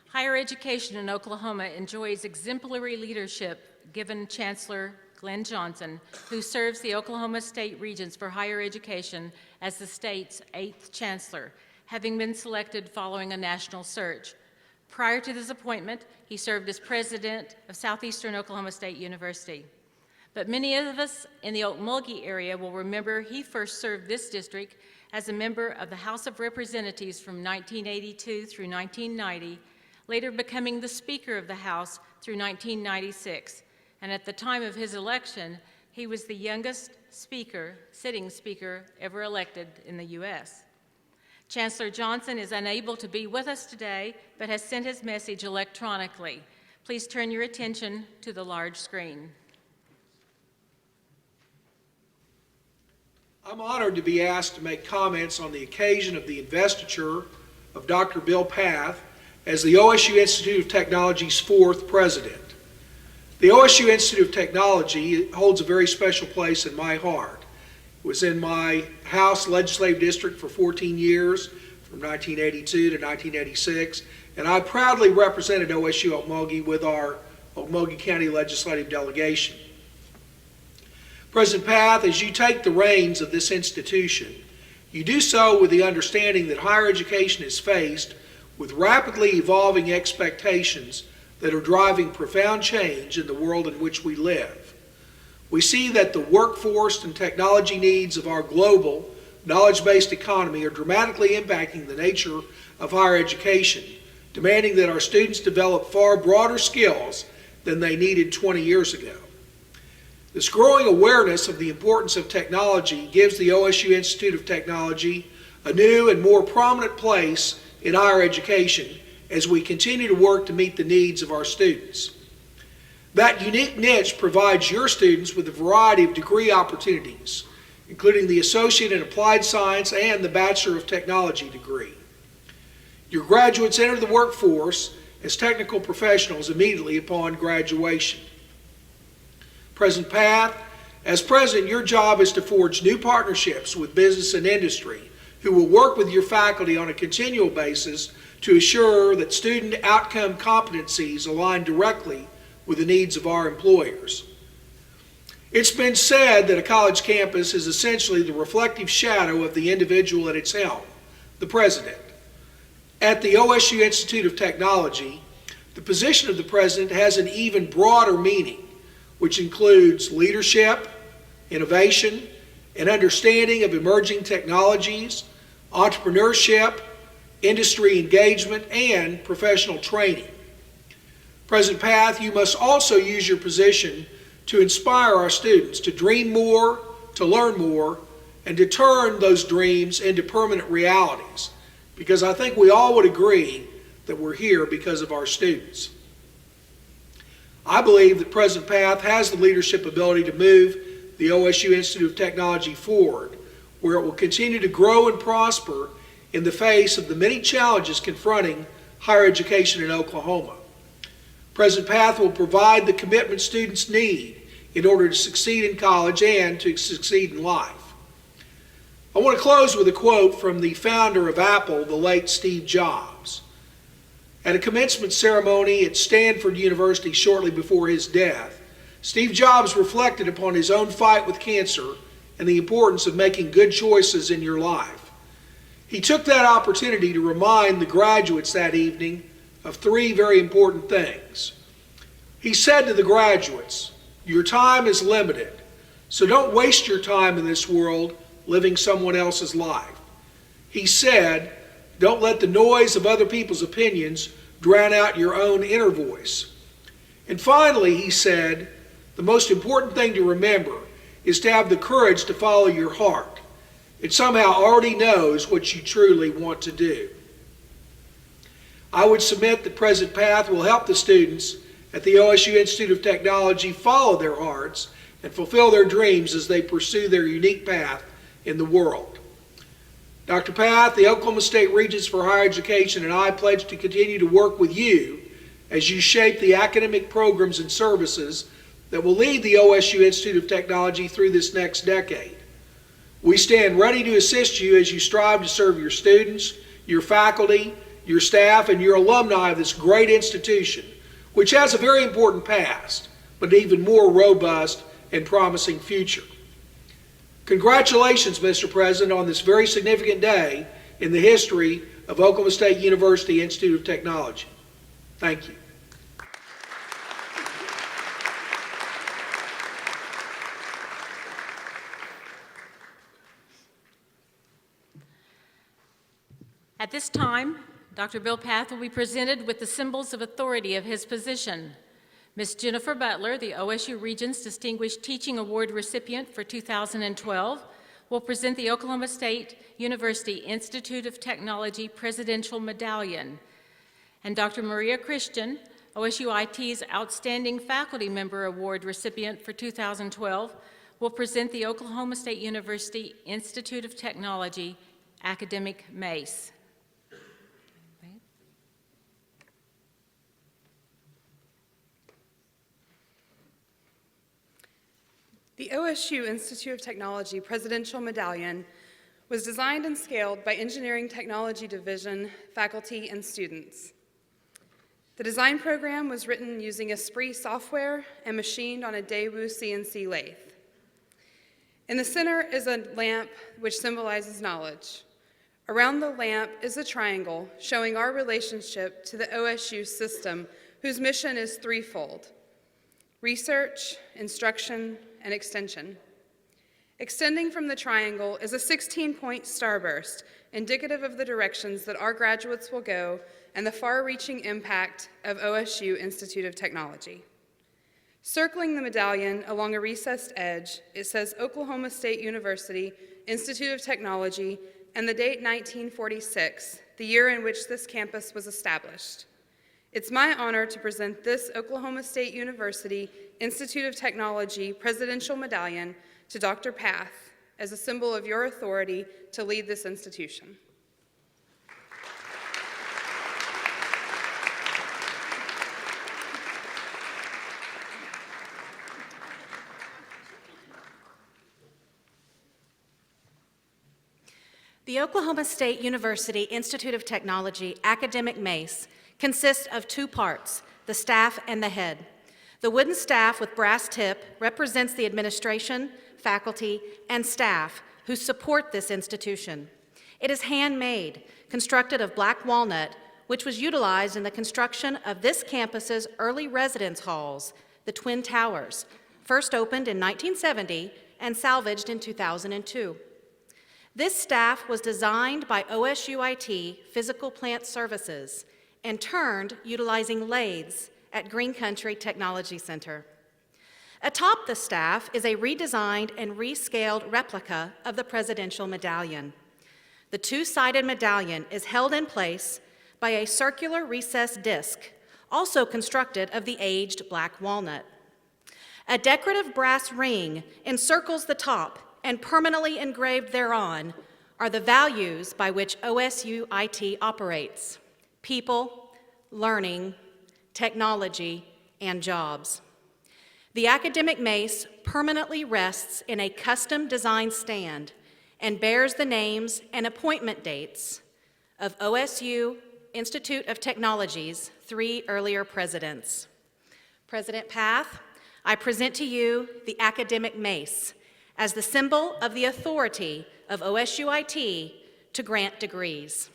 Higher education in Oklahoma enjoys exemplary leadership given Chancellor Glenn Johnson, who serves the Oklahoma State Regents for Higher Education as the state's 8th chancellor, having been selected following a national search. Prior to this appointment, he served as president of Southeastern Oklahoma State University. But many of us in the Okmulgee area will remember he first served this district as a member of the House of Representatives from 1982 through 1990, later becoming the Speaker of the House through 1996. And at the time of his election, he was the youngest sitting speaker ever elected in the U.S. Chancellor Johnson is unable to be with us today, but has sent his message electronically. Please turn your attention to the large screen. I'm honored to be asked to make comments on the occasion of the investiture of Dr. Bill Path as the OSU Institute of Technology's 4th president. The OSU Institute of Technology holds a very special place in my heart. It was in my House Legislative District for 14 years, from 1982 to 1986, and I proudly represented OSU Okmulgee with our Okmulgee County Legislative Delegation. President Path, as you take the reins of this institution, you do so with the understanding that higher education is faced with rapidly evolving expectations that are driving profound change in the world in which we live. We see that the workforce and technology needs of our global, knowledge-based economy are dramatically impacting the nature of higher education, demanding that our students develop far broader skills than they needed 20 years ago. This growing awareness of the importance of technology gives the OSU Institute of Technology a new and more prominent place in higher education as we continue to work to meet the needs of our students. That unique niche provides your students with a variety of degree opportunities, including the Associate in Applied Science and the Bachelor of Technology degree. Your graduates enter the workforce as technical professionals immediately upon graduation. President Path, as president, your job is to forge new partnerships with business and industry who will work with your faculty on a continual basis to assure that student outcome competencies align directly with the needs of our employers. It's been said that a college campus is essentially the reflective shadow of the individual at its helm, the president. At the OSU Institute of Technology, the position of the president has an even broader meaning, which includes leadership, innovation, and understanding of emerging technologies, entrepreneurship, industry engagement, and professional training. President Path, you must also use your position to inspire our students to dream more, to learn more, and to turn those dreams into permanent realities, because I think we all would agree that we're here because of our students. I believe that President Path has the leadership ability to move the OSU Institute of Technology forward, where it will continue to grow and prosper in the face of the many challenges confronting higher education in Oklahoma. President Path will provide the commitment students need in order to succeed in college and to succeed in life. I want to close with a quote from the founder of Apple, the late Steve Jobs. At a commencement ceremony at Stanford University shortly before his death, Steve Jobs reflected upon his own fight with cancer and the importance of making good choices in your life. He took that opportunity to remind the graduates that evening of 3 very important things. He said to the graduates, "Your time is limited, so don't waste your time in this world living someone else's life." He said, "Don't let the noise of other people's opinions drown out your own inner voice." And finally, he said, "The most important thing to remember is to have the courage to follow your heart. It somehow already knows what you truly want to do." I would submit that President Path will help the students at the OSU Institute of Technology follow their hearts and fulfill their dreams as they pursue their unique path in the world. Dr. Path, the Oklahoma State Regents for Higher Education, and I pledge to continue to work with you as you shape the academic programs and services that will lead the OSU Institute of Technology through this next decade. We stand ready to assist you as you strive to serve your students, your faculty, your staff, and your alumni of this great institution, which has a very important past, but an even more robust and promising future. Congratulations, Mr. President, on this very significant day in the history of Oklahoma State University Institute of Technology. Thank you. At this time, Dr. Bill Path will be presented with the symbols of authority of his position. Ms. Jennifer Butler, the OSU Regents Distinguished Teaching Award recipient for 2012, will present the Oklahoma State University Institute of Technology Presidential Medallion. And Dr. Maria Christian, OSU IT's Outstanding Faculty Member Award recipient for 2012, will present the Oklahoma State University Institute of Technology Academic Mace. The OSU Institute of Technology Presidential Medallion was designed and scaled by Engineering Technology Division faculty and students. The design program was written using Esprit software and machined on a Daewoo CNC lathe. In the center is a lamp which symbolizes knowledge. Around the lamp is a triangle showing our relationship to the OSU system, whose mission is threefold: research, instruction, and extension. Extending from the triangle is a 16-point starburst, indicative of the directions that our graduates will go and the far-reaching impact of OSU Institute of Technology. Circling the medallion along a recessed edge, it says Oklahoma State University Institute of Technology and the date 1946, the year in which this campus was established. It's my honor to present this Oklahoma State University Institute of Technology Presidential Medallion to Dr. Path as a symbol of your authority to lead this institution. The Oklahoma State University Institute of Technology Academic Mace consists of two parts, the staff and the head. The wooden staff with brass tip represents the administration, faculty, and staff who support this institution. It is handmade, constructed of black walnut, which was utilized in the construction of this campus's early residence halls, the Twin Towers, first opened in 1970 and salvaged in 2002. This staff was designed by OSU IT Physical Plant Services and turned utilizing lathes at Green Country Technology Center. Atop the staff is a redesigned and rescaled replica of the Presidential Medallion. The two-sided medallion is held in place by a circular recessed disc, also constructed of the aged black walnut. A decorative brass ring encircles the top, and permanently engraved thereon are the values by which OSU IT operates: people, learning, technology, and jobs. The academic mace permanently rests in a custom-designed stand and bears the names and appointment dates of OSU Institute of Technology's 3 earlier presidents. President Path, I present to you the academic mace as the symbol of the authority of OSU IT to grant degrees.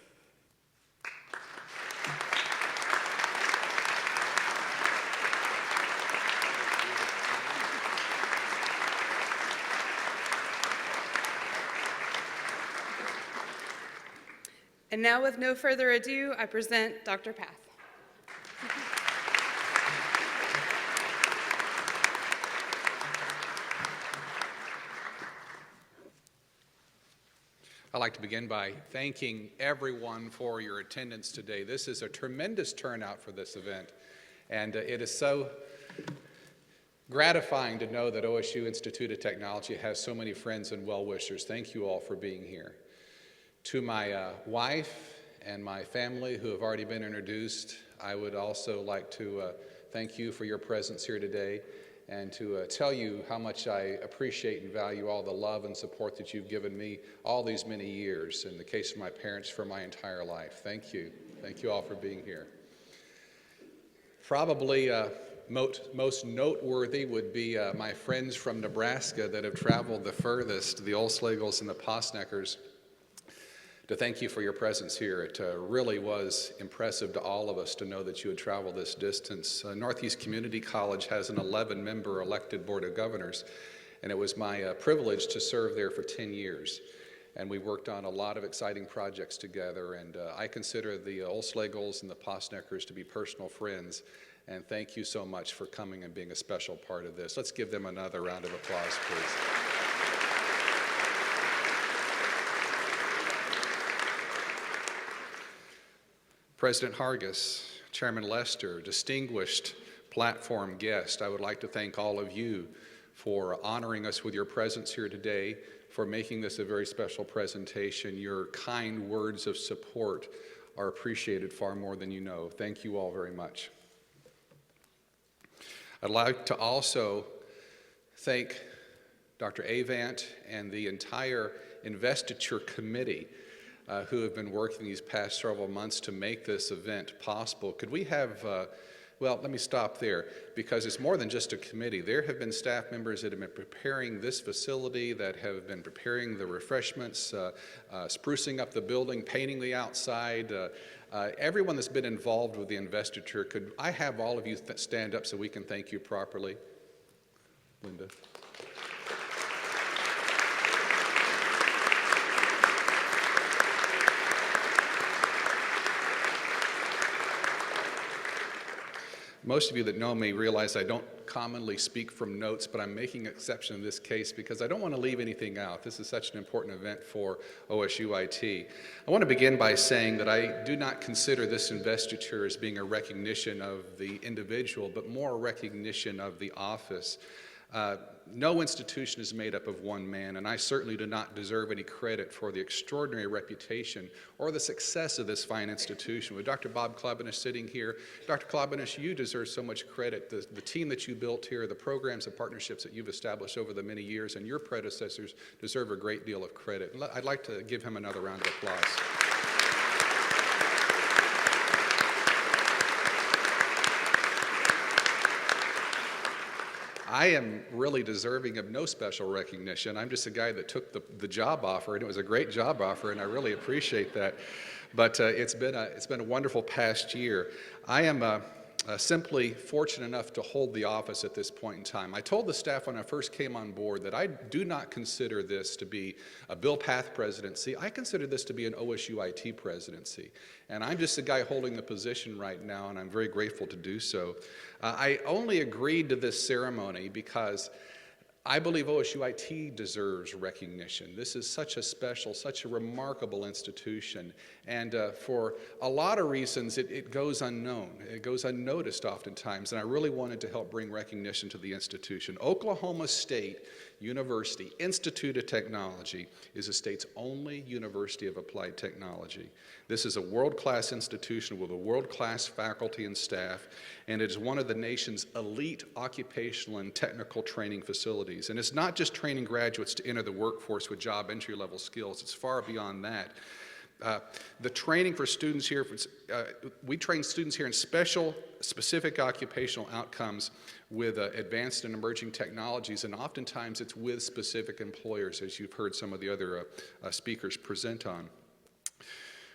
And now, with no further ado, I present Dr. Path. I'd like to begin by thanking everyone for your attendance today. This is a tremendous turnout for this event, and it is so gratifying to know that OSU Institute of Technology has so many friends and well-wishers. Thank you all for being here. To my wife and my family who have already been introduced. I would also like to thank you for your presence here today and to tell you how much I appreciate and value all the love and support that you've given me all these many years. In the case of my parents, for my entire life. Thank you. Thank you all for being here. Probably most noteworthy would be my friends from Nebraska that have traveled the furthest, the Olslegels and the Posneckers, to thank you for your presence here. It really was impressive to all of us to know that you had traveled this distance. Northeast Community College has an 11-member elected Board of Governors, and it was my privilege to serve there for 10 years. And we worked on a lot of exciting projects together, and I consider the Olslegels and the Posneckers to be personal friends. And thank you so much for coming and being a special part of this. Let's give them another round of applause, please. President Hargis, Chairman Lester, distinguished platform guest, I would like to thank all of you for honoring us with your presence here today, for making this a very special presentation. Your kind words of support are appreciated far more than you know. Thank you all very much. I'd like to also thank Dr. Avant and the entire Investiture committee who have been working these past several months to make this event possible. Could we have, well, let me stop there, because it's more than just a committee. There have been staff members that have been preparing this facility, that have been preparing the refreshments, sprucing up the building, painting the outside. Everyone that's been involved with the Investiture, could I have all of you stand up so we can thank you properly? Linda. Most of you that know me realize I don't commonly speak from notes, but I'm making an exception in this case because I don't want to leave anything out. This is such an important event for OSUIT. I want to begin by saying that I do not consider this investiture as being a recognition of the individual, but more a recognition of the office. No institution is made up of one man, and I certainly do not deserve any credit for the extraordinary reputation or the success of this fine institution. With Dr. Bob Klobenish sitting here, Dr. Klobenish, you deserve so much credit. The team that you built here, the programs and partnerships that you've established over the many years, and your predecessors deserve a great deal of credit. I'd like to give him another round of applause. I am really deserving of no special recognition. I'm just a guy that took the job offer, and it was a great job offer, and I really appreciate that. But it's been a wonderful past year. I am simply fortunate enough to hold the office at this point in time. I told the staff when I first came on board that I do not consider this to be a Bill Path presidency. I consider this to be an OSUIT presidency. And I'm just a guy holding the position right now, and I'm very grateful to do so. I only agreed to this ceremony because I believe OSUIT deserves recognition. This is such a special, such a remarkable institution. And for a lot of reasons, it goes unknown. It goes unnoticed oftentimes. And I really wanted to help bring recognition to the institution. Oklahoma State University Institute of Technology is the state's only university of applied technology. This is a world-class institution with a world-class faculty and staff, and it is one of the nation's elite occupational and technical training facilities. And it's not just training graduates to enter the workforce with job entry-level skills. It's far beyond that. The training for students here, we train students here in specific occupational outcomes with advanced and emerging technologies, and oftentimes it's with specific employers, as you've heard some of the other speakers present on.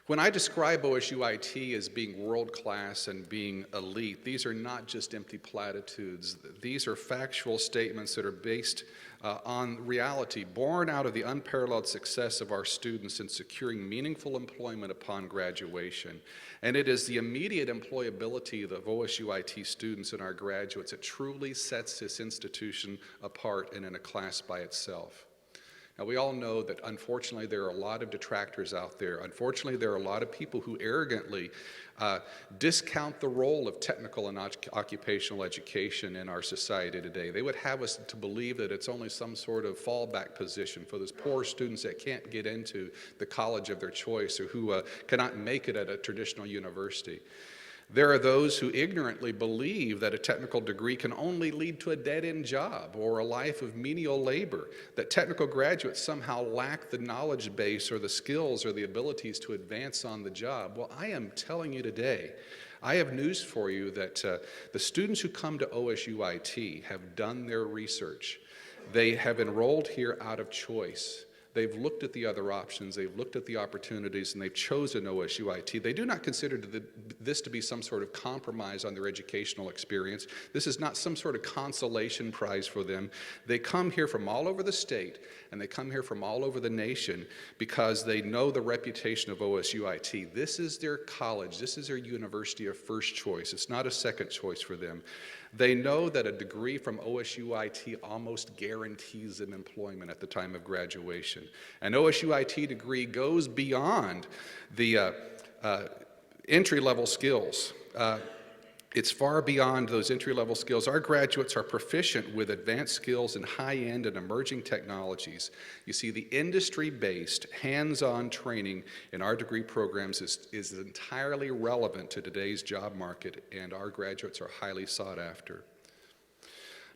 When I describe OSUIT as being world-class and being elite, these are not just empty platitudes. These are factual statements that are based on reality, born out of the unparalleled success of our students in securing meaningful employment upon graduation. And it is the immediate employability of OSUIT students and our graduates that truly sets this institution apart and in a class by itself. Now, we all know that unfortunately there are a lot of detractors out there. Unfortunately, there are a lot of people who arrogantly discount the role of technical and occupational education in our society today. They would have us to believe that it's only some sort of fallback position for those poor students that can't get into the college of their choice or who cannot make it at a traditional university. There are those who ignorantly believe that a technical degree can only lead to a dead-end job or a life of menial labor, that technical graduates somehow lack the knowledge base or the skills or the abilities to advance on the job. Well, I am telling you today, I have news for you that the students who come to OSU-IT have done their research. They have enrolled here out of choice. They've looked at the other options, they've looked at the opportunities, and they've chosen OSU-IT. They do not consider this to be some sort of compromise on their educational experience. This is not some sort of consolation prize for them. They come here from all over the state, and they come here from all over the nation because they know the reputation of OSU-IT. This is their college, this is their university of first choice. It's not a second choice for them. They know that a degree from OSU-IT almost guarantees them employment at the time of graduation. An OSU-IT degree goes beyond the entry-level skills. It's far beyond those entry-level skills. Our graduates are proficient with advanced skills in high-end and emerging technologies. You see, the industry-based, hands-on training in our degree programs is entirely relevant to today's job market, and our graduates are highly sought after.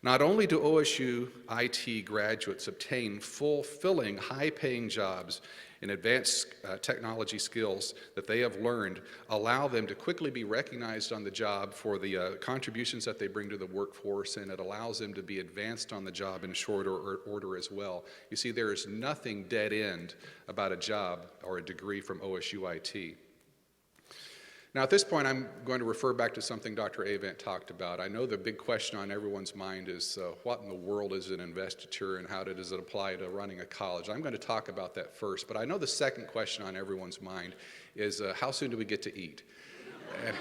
Not only do OSU IT graduates obtain fulfilling, high-paying jobs in advanced technology skills that they have learned, allow them to quickly be recognized on the job for the contributions that they bring to the workforce, and it allows them to be advanced on the job in short order as well. You see, there is nothing dead end about a job or a degree from OSU IT. Now, at this point, I'm going to refer back to something Dr. Avent talked about. I know the big question on everyone's mind is what in the world is an investiture and how does it apply to running a college? I'm going to talk about that first, but I know the second question on everyone's mind is how soon do we get to eat? And,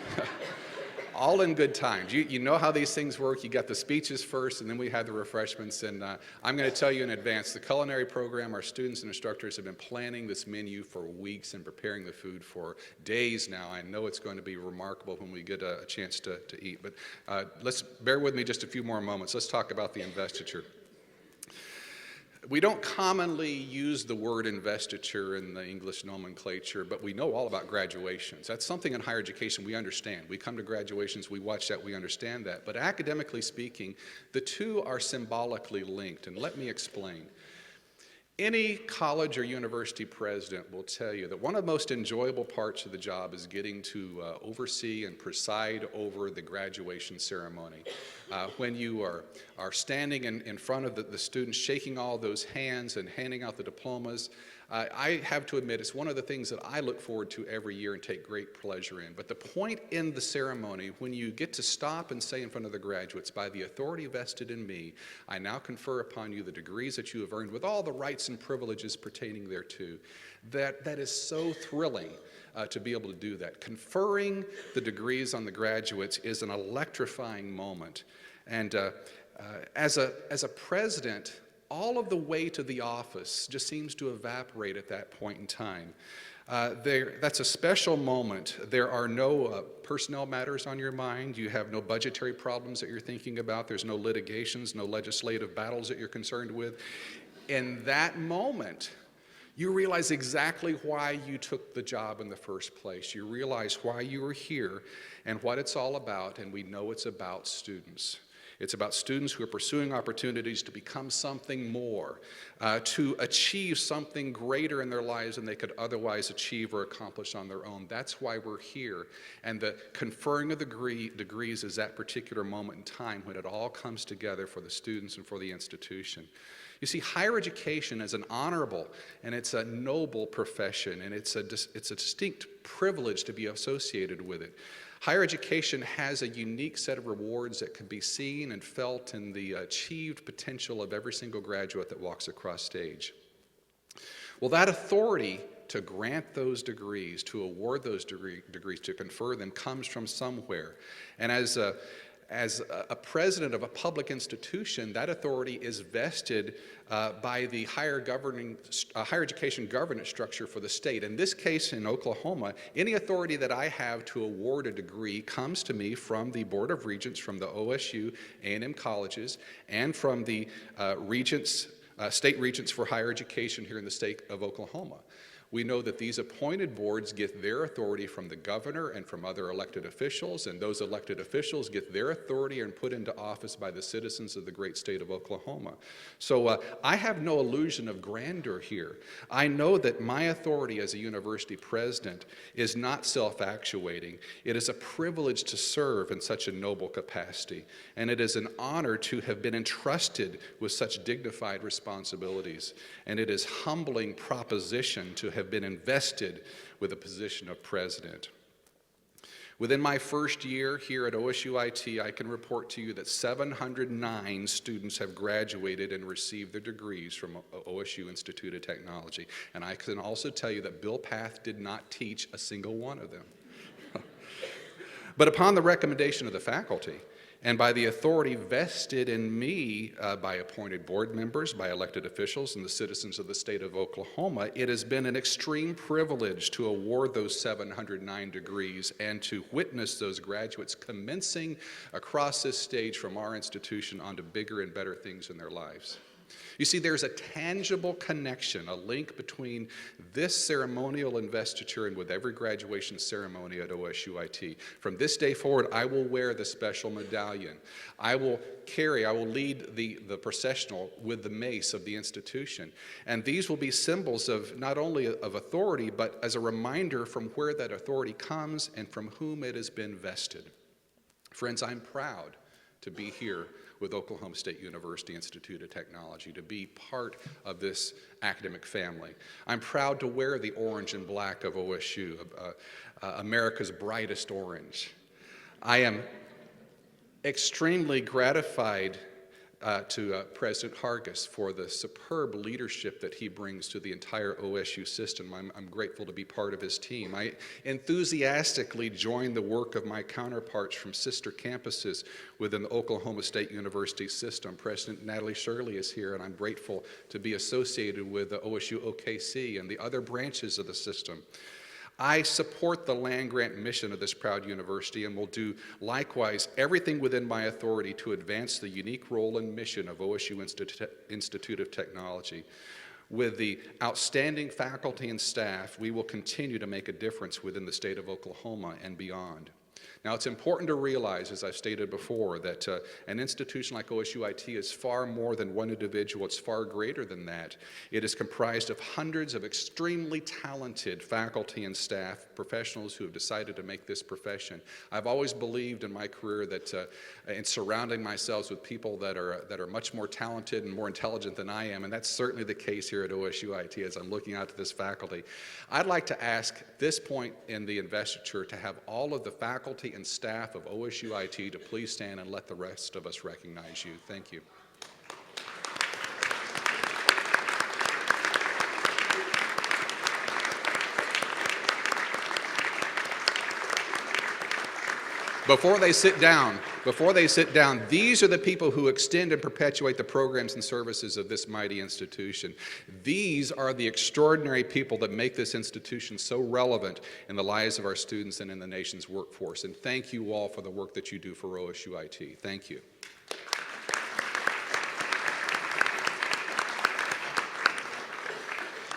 all in good times. You know how these things work. You got the speeches first, and then we have the refreshments. And I'm going to tell you in advance, the culinary program, our students and instructors have been planning this menu for weeks and preparing the food for days now. I know it's going to be remarkable when we get a chance to eat. But let's bear with me just a few more moments. Let's talk about the investiture. We don't commonly use the word investiture in the English nomenclature, but we know all about graduations. That's something in higher education we understand. We come to graduations, we watch that, we understand that. But academically speaking, the two are symbolically linked, and let me explain. Any college or university president will tell you that one of the most enjoyable parts of the job is getting to oversee and preside over the graduation ceremony. When you are standing in front of the students, shaking all those hands and handing out the diplomas, I have to admit it's one of the things that I look forward to every year and take great pleasure in. But the point in the ceremony, when you get to stop and say in front of the graduates, by the authority vested in me, I now confer upon you the degrees that you have earned with all the rights and privileges pertaining thereto, that is so thrilling to be able to do that. Conferring the degrees on the graduates is an electrifying moment. And as a president, all of the weight of the office just seems to evaporate at that point in time. That's a special moment. There are no personnel matters on your mind. You have no budgetary problems that you're thinking about. There's no litigations, no legislative battles that you're concerned with. In that moment, you realize exactly why you took the job in the first place. You realize why you were here and what it's all about, and we know it's about students. It's about students who are pursuing opportunities to become something more, to achieve something greater in their lives than they could otherwise achieve or accomplish on their own. That's why we're here. And the conferring of degrees is that particular moment in time when it all comes together for the students and for the institution. You see, higher education is an honorable and it's a noble profession, and it's a distinct privilege to be associated with it. Higher education has a unique set of rewards that can be seen and felt in the achieved potential of every single graduate that walks across stage. Well, that authority to grant those degrees, to award those degrees, to confer them, comes from somewhere. And as as a president of a public institution, that authority is vested by the higher education governance structure for the state. In this case, in Oklahoma, any authority that I have to award a degree comes to me from the Board of Regents, from the OSU A&M colleges, and from the state regents for higher education here in the state of Oklahoma. We know that these appointed boards get their authority from the governor and from other elected officials, and those elected officials get their authority and put into office by the citizens of the great state of Oklahoma. So I have no illusion of grandeur here. I know that my authority as a university president is not self-actuating. It is a privilege to serve in such a noble capacity, and it is an honor to have been entrusted with such dignified responsibilities, and it is humbling proposition to have been invested with a position of president. Within my first year here at OSU IT, I can report to you that 709 students have graduated and received their degrees from OSU Institute of Technology. And I can also tell you that Bill Path did not teach a single one of them. But upon the recommendation of the faculty, and by the authority vested in me by appointed board members, by elected officials, and the citizens of the state of Oklahoma, it has been an extreme privilege to award those 709 degrees and to witness those graduates commencing across this stage from our institution onto bigger and better things in their lives. You see, there's a tangible connection, a link between this ceremonial investiture and with every graduation ceremony at OSU IT. From this day forward, I will wear the special medallion. I will lead the processional with the mace of the institution. And these will be symbols of not only of authority, but as a reminder from where that authority comes and from whom it has been vested. Friends, I'm proud to be here with Oklahoma State University Institute of Technology, to be part of this academic family. I'm proud to wear the orange and black of OSU, America's brightest orange. I am extremely gratified to President Hargis for the superb leadership that he brings to the entire OSU system. I'm grateful to be part of his team. I enthusiastically join the work of my counterparts from sister campuses within the Oklahoma State University system. President Natalie Shirley is here, and I'm grateful to be associated with the OSU OKC and the other branches of the system. I support the land-grant mission of this proud university and will do likewise everything within my authority to advance the unique role and mission of OSU Institute of Technology. With the outstanding faculty and staff, we will continue to make a difference within the state of Oklahoma and beyond. Now, it's important to realize, as I've stated before, that an institution like OSU IT is far more than one individual. It's far greater than that. It is comprised of hundreds of extremely talented faculty and staff, professionals who have decided to make this profession. I've always believed in my career that in surrounding myself with people that are much more talented and more intelligent than I am, and that's certainly the case here at OSU IT as I'm looking out to this faculty. I'd like to ask at this point in the investiture to have all of the faculty and staff of OSU IT to please stand and let the rest of us recognize you. Thank you. Before they sit down, these are the people who extend and perpetuate the programs and services of this mighty institution. These are the extraordinary people that make this institution so relevant in the lives of our students and in the nation's workforce. And thank you all for the work that you do for OSU IT. Thank you.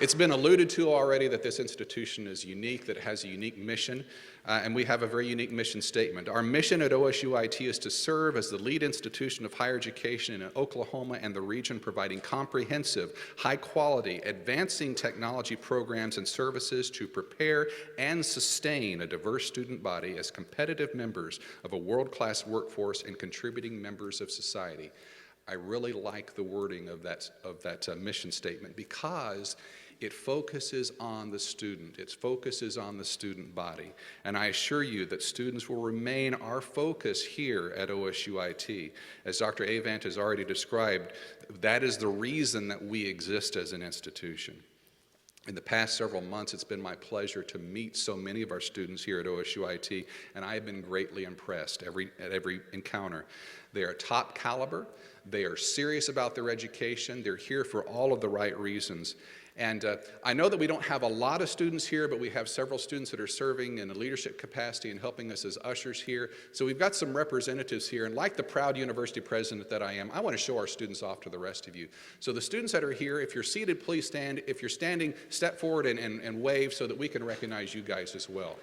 It's been alluded to already that this institution is unique, that it has a unique mission, and we have a very unique mission statement. Our mission at OSU IT is to serve as the lead institution of higher education in Oklahoma and the region, providing comprehensive, high-quality, advancing technology programs and services to prepare and sustain a diverse student body as competitive members of a world-class workforce and contributing members of society. I really like the wording of that mission statement because it focuses on the student. It focuses on the student body. And I assure you that students will remain our focus here at OSU IT. As Dr. Avant has already described, that is the reason that we exist as an institution. In the past several months, it's been my pleasure to meet so many of our students here at OSU-IT, and I have been greatly impressed at every encounter. They are top caliber, they are serious about their education, they're here for all of the right reasons. And I know that we don't have a lot of students here, but we have several students that are serving in a leadership capacity and helping us as ushers here. So we've got some representatives here, and like the proud university president that I am, I want to show our students off to the rest of you. So the students that are here, if you're seated, please stand. If you're standing, step forward and wave so that we can recognize you guys as well.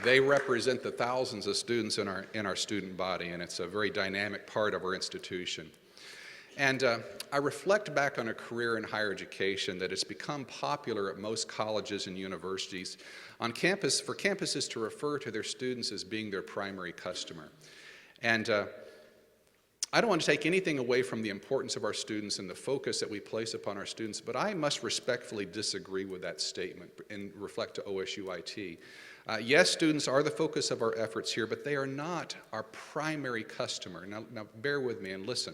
They represent the thousands of students in our student body, and it's a very dynamic part of our institution. And I reflect back on a career in higher education that has become popular at most colleges and universities on campus, for campuses to refer to their students as being their primary customer. And I don't want to take anything away from the importance of our students and the focus that we place upon our students, but I must respectfully disagree with that statement and reflect to OSU-IT. Yes, students are the focus of our efforts here, but they are not our primary customer. Now bear with me and listen.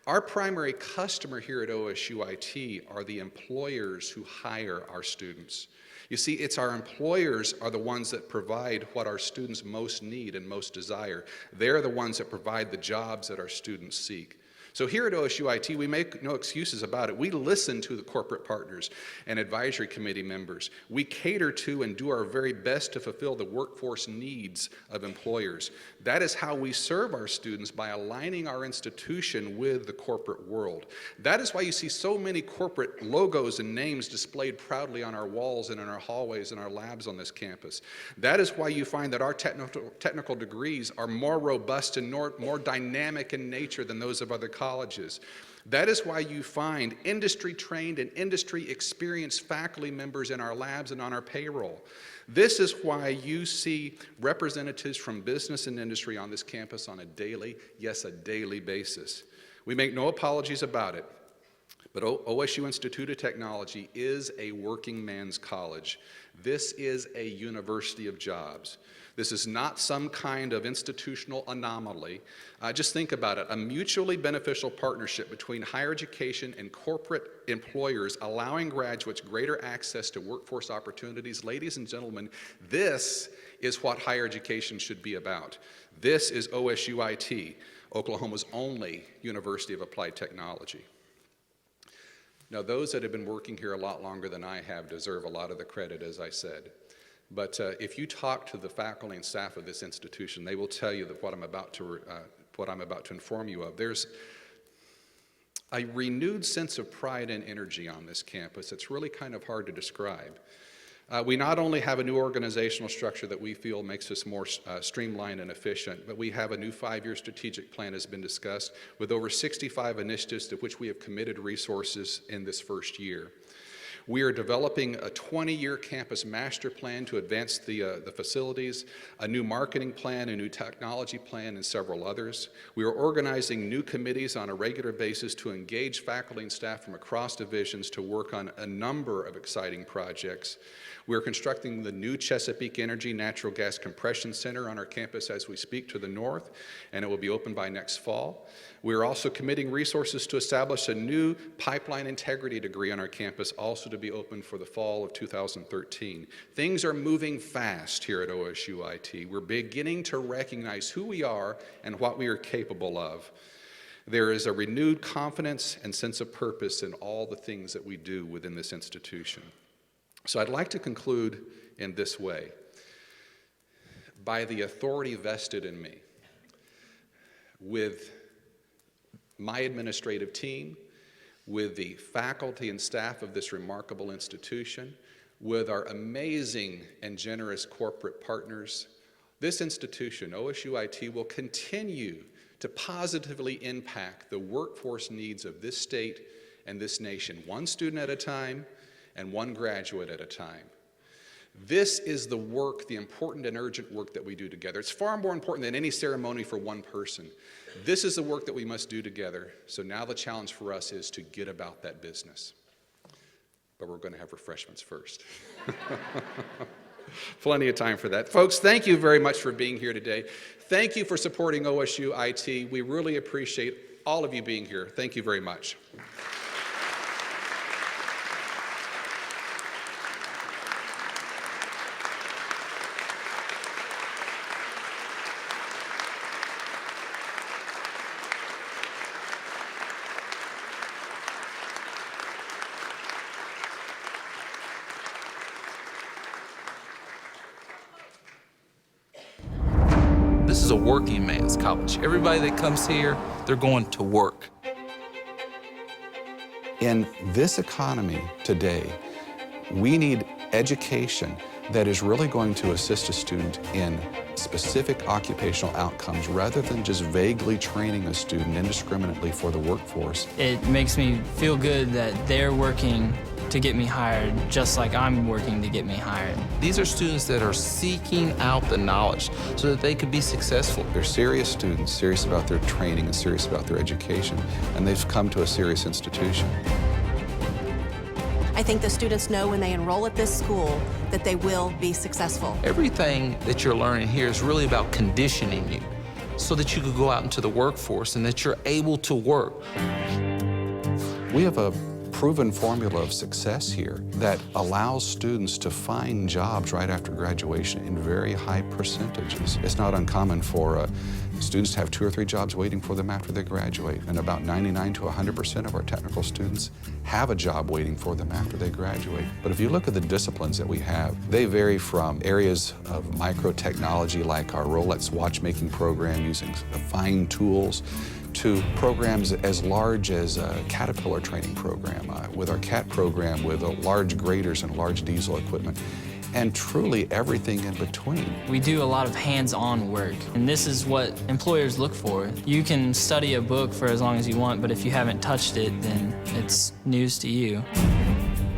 Our primary customer here at OSU-IT are the employers who hire our students. You see, it's our employers are the ones that provide what our students most need and most desire. They're the ones that provide the jobs that our students seek. So here at OSU-IT, we make no excuses about it. We listen to the corporate partners and advisory committee members. We cater to and do our very best to fulfill the workforce needs of employers. That is how we serve our students, by aligning our institution with the corporate world. That is why you see so many corporate logos and names displayed proudly on our walls and in our hallways and our labs on this campus. That is why you find that our technical degrees are more robust and more dynamic in nature than those of other colleges. That is why you find industry-trained and industry-experienced faculty members in our labs and on our payroll. This is why you see representatives from business and industry on this campus on a daily, yes, a daily basis. We make no apologies about it, but OSU Institute of Technology is a working man's college. This is a university of jobs. This is not some kind of institutional anomaly. Just think about it, a mutually beneficial partnership between higher education and corporate employers, allowing graduates greater access to workforce opportunities. Ladies and gentlemen, this is what higher education should be about. This is OSU-IT, Oklahoma's only University of Applied Technology. Now, those that have been working here a lot longer than I have deserve a lot of the credit, as I said. But if you talk to the faculty and staff of this institution, they will tell you that what I'm about to inform you of. There's a renewed sense of pride and energy on this campus. It's really kind of hard to describe. We not only have a new organizational structure that we feel makes us more streamlined and efficient, but we have a new 5-year strategic plan has been discussed with over 65 initiatives to which we have committed resources in this first year. We are developing a 20-year campus master plan to advance the facilities, a new marketing plan, a new technology plan, and several others. We are organizing new committees on a regular basis to engage faculty and staff from across divisions to work on a number of exciting projects. We are constructing the new Chesapeake Energy Natural Gas Compression Center on our campus as we speak to the north, and it will be open by next fall. We are also committing resources to establish a new pipeline integrity degree on our campus, also to be open for the fall of 2013. Things are moving fast here at OSU-IT. We're beginning to recognize who we are and what we are capable of. There is a renewed confidence and sense of purpose in all the things that we do within this institution. So I'd like to conclude in this way. By the authority vested in me, with my administrative team, with the faculty and staff of this remarkable institution, with our amazing and generous corporate partners, this institution, OSU-IT, will continue to positively impact the workforce needs of this state and this nation, one student at a time and one graduate at a time. This is the work, the important and urgent work that we do together. It's far more important than any ceremony for one person. This is the work that we must do together. So now the challenge for us is to get about that business. But we're going to have refreshments first. Plenty of time for that. Folks, thank you very much for being here today. Thank you for supporting OSU IT. We really appreciate all of you being here. Thank you very much. This is a working man's college. Everybody that comes here, they're going to work. In this economy today, we need education that is really going to assist a student in specific occupational outcomes rather than just vaguely training a student indiscriminately for the workforce. It makes me feel good that they're working to get me hired, just like I'm working to get me hired. These are students that are seeking out the knowledge so that they could be successful. They're serious students, serious about their training and serious about their education, and they've come to a serious institution. I think the students know when they enroll at this school that they will be successful. Everything that you're learning here is really about conditioning you so that you could go out into the workforce and that you're able to work. We have a proven formula of success here that allows students to find jobs right after graduation in very high percentages. It's not uncommon for students to have 2 or 3 jobs waiting for them after they graduate, and about 99 to 100% of our technical students have a job waiting for them after they graduate. But if you look at the disciplines that we have, they vary from areas of micro-technology like our Rolex watchmaking program using fine tools to programs as large as a Caterpillar training program, with our CAT program with large graders and large diesel equipment, and truly everything in between. We do a lot of hands-on work, and this is what employers look for. You can study a book for as long as you want, but if you haven't touched it, then it's news to you.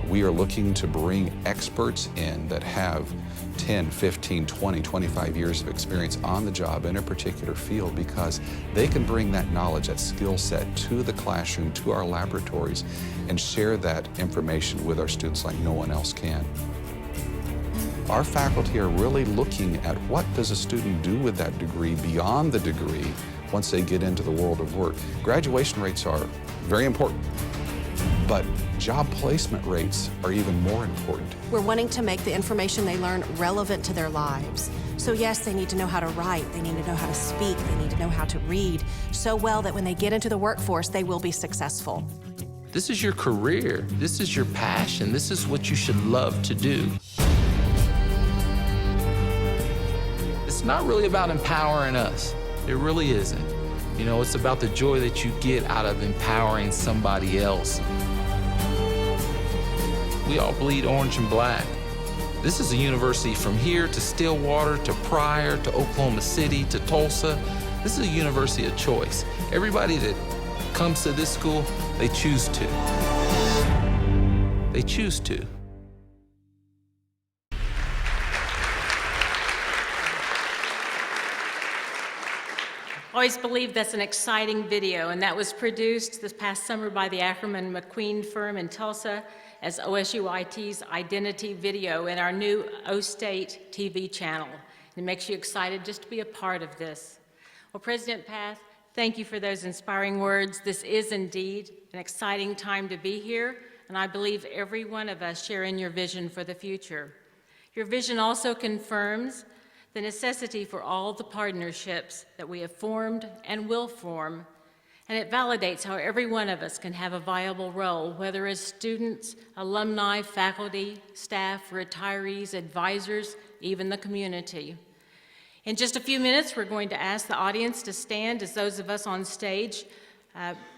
We are looking to bring experts in that have 10, 15, 20, 25 years of experience on the job in a particular field because they can bring that knowledge, that skill set to the classroom, to our laboratories, and share that information with our students like no one else can. Our faculty are really looking at what does a student do with that degree beyond the degree once they get into the world of work. Graduation rates are very important, but job placement rates are even more important. We're wanting to make the information they learn relevant to their lives. So yes, they need to know how to write, they need to know how to speak, they need to know how to read so well that when they get into the workforce, they will be successful. This is your career. This is your passion. This is what you should love to do. It's not really about empowering us. It really isn't. You know, it's about the joy that you get out of empowering somebody else. We all bleed orange and black. This is a university from here to Stillwater, to Pryor, to Oklahoma City, to Tulsa. This is a university of choice. Everybody that comes to this school, they choose to. They choose to. Always believe that's an exciting video, and that was produced this past summer by the Ackerman McQueen firm in Tulsa as OSU IT's identity video in our new O-State TV channel. It makes you excited just to be a part of this. Well, President Path, thank you for those inspiring words. This is indeed an exciting time to be here, and I believe every one of us share in your vision for the future. Your vision also confirms the necessity for all the partnerships that we have formed and will form, and it validates how every one of us can have a viable role, whether as students, alumni, faculty, staff, retirees, advisors, even the community. In just a few minutes, we're going to ask the audience to stand as those of us on stage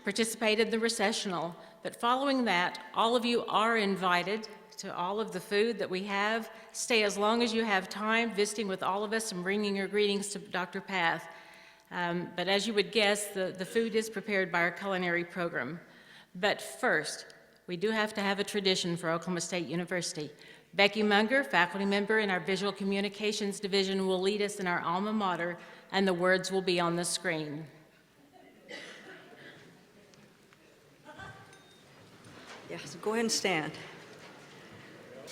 participate in the recessional. But following that, all of you are invited to all of the food that we have. Stay as long as you have time, visiting with all of us and bringing your greetings to Dr. Path. But as you would guess, the food is prepared by our culinary program. But first, we do have to have a tradition for Oklahoma State University. Becky Munger, faculty member in our Visual Communications Division, will lead us in our alma mater, and the words will be on the screen. Yeah, so go ahead and stand.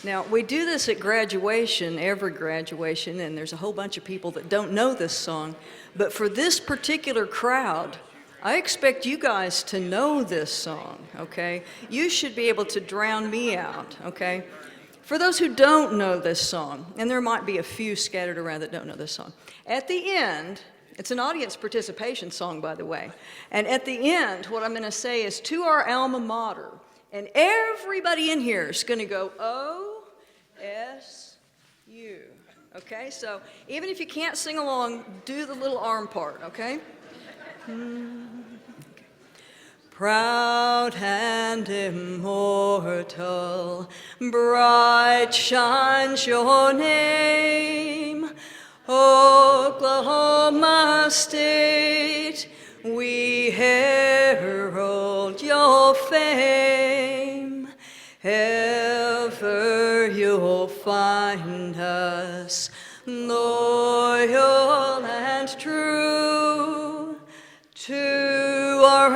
Now, we do this at graduation, every graduation, and there's a whole bunch of people that don't know this song. But for this particular crowd, I expect you guys to know this song, okay? You should be able to drown me out, okay? For those who don't know this song, and there might be a few scattered around that don't know this song, at the end, it's an audience participation song, by the way, and at the end, what I'm going to say is to our alma mater, and everybody in here is going to go O-S-U, okay? So even if you can't sing along, do the little arm part, okay? Proud and immortal, bright shines your name, Oklahoma State, we herald your fame. Ever you'll find us loyal and true to our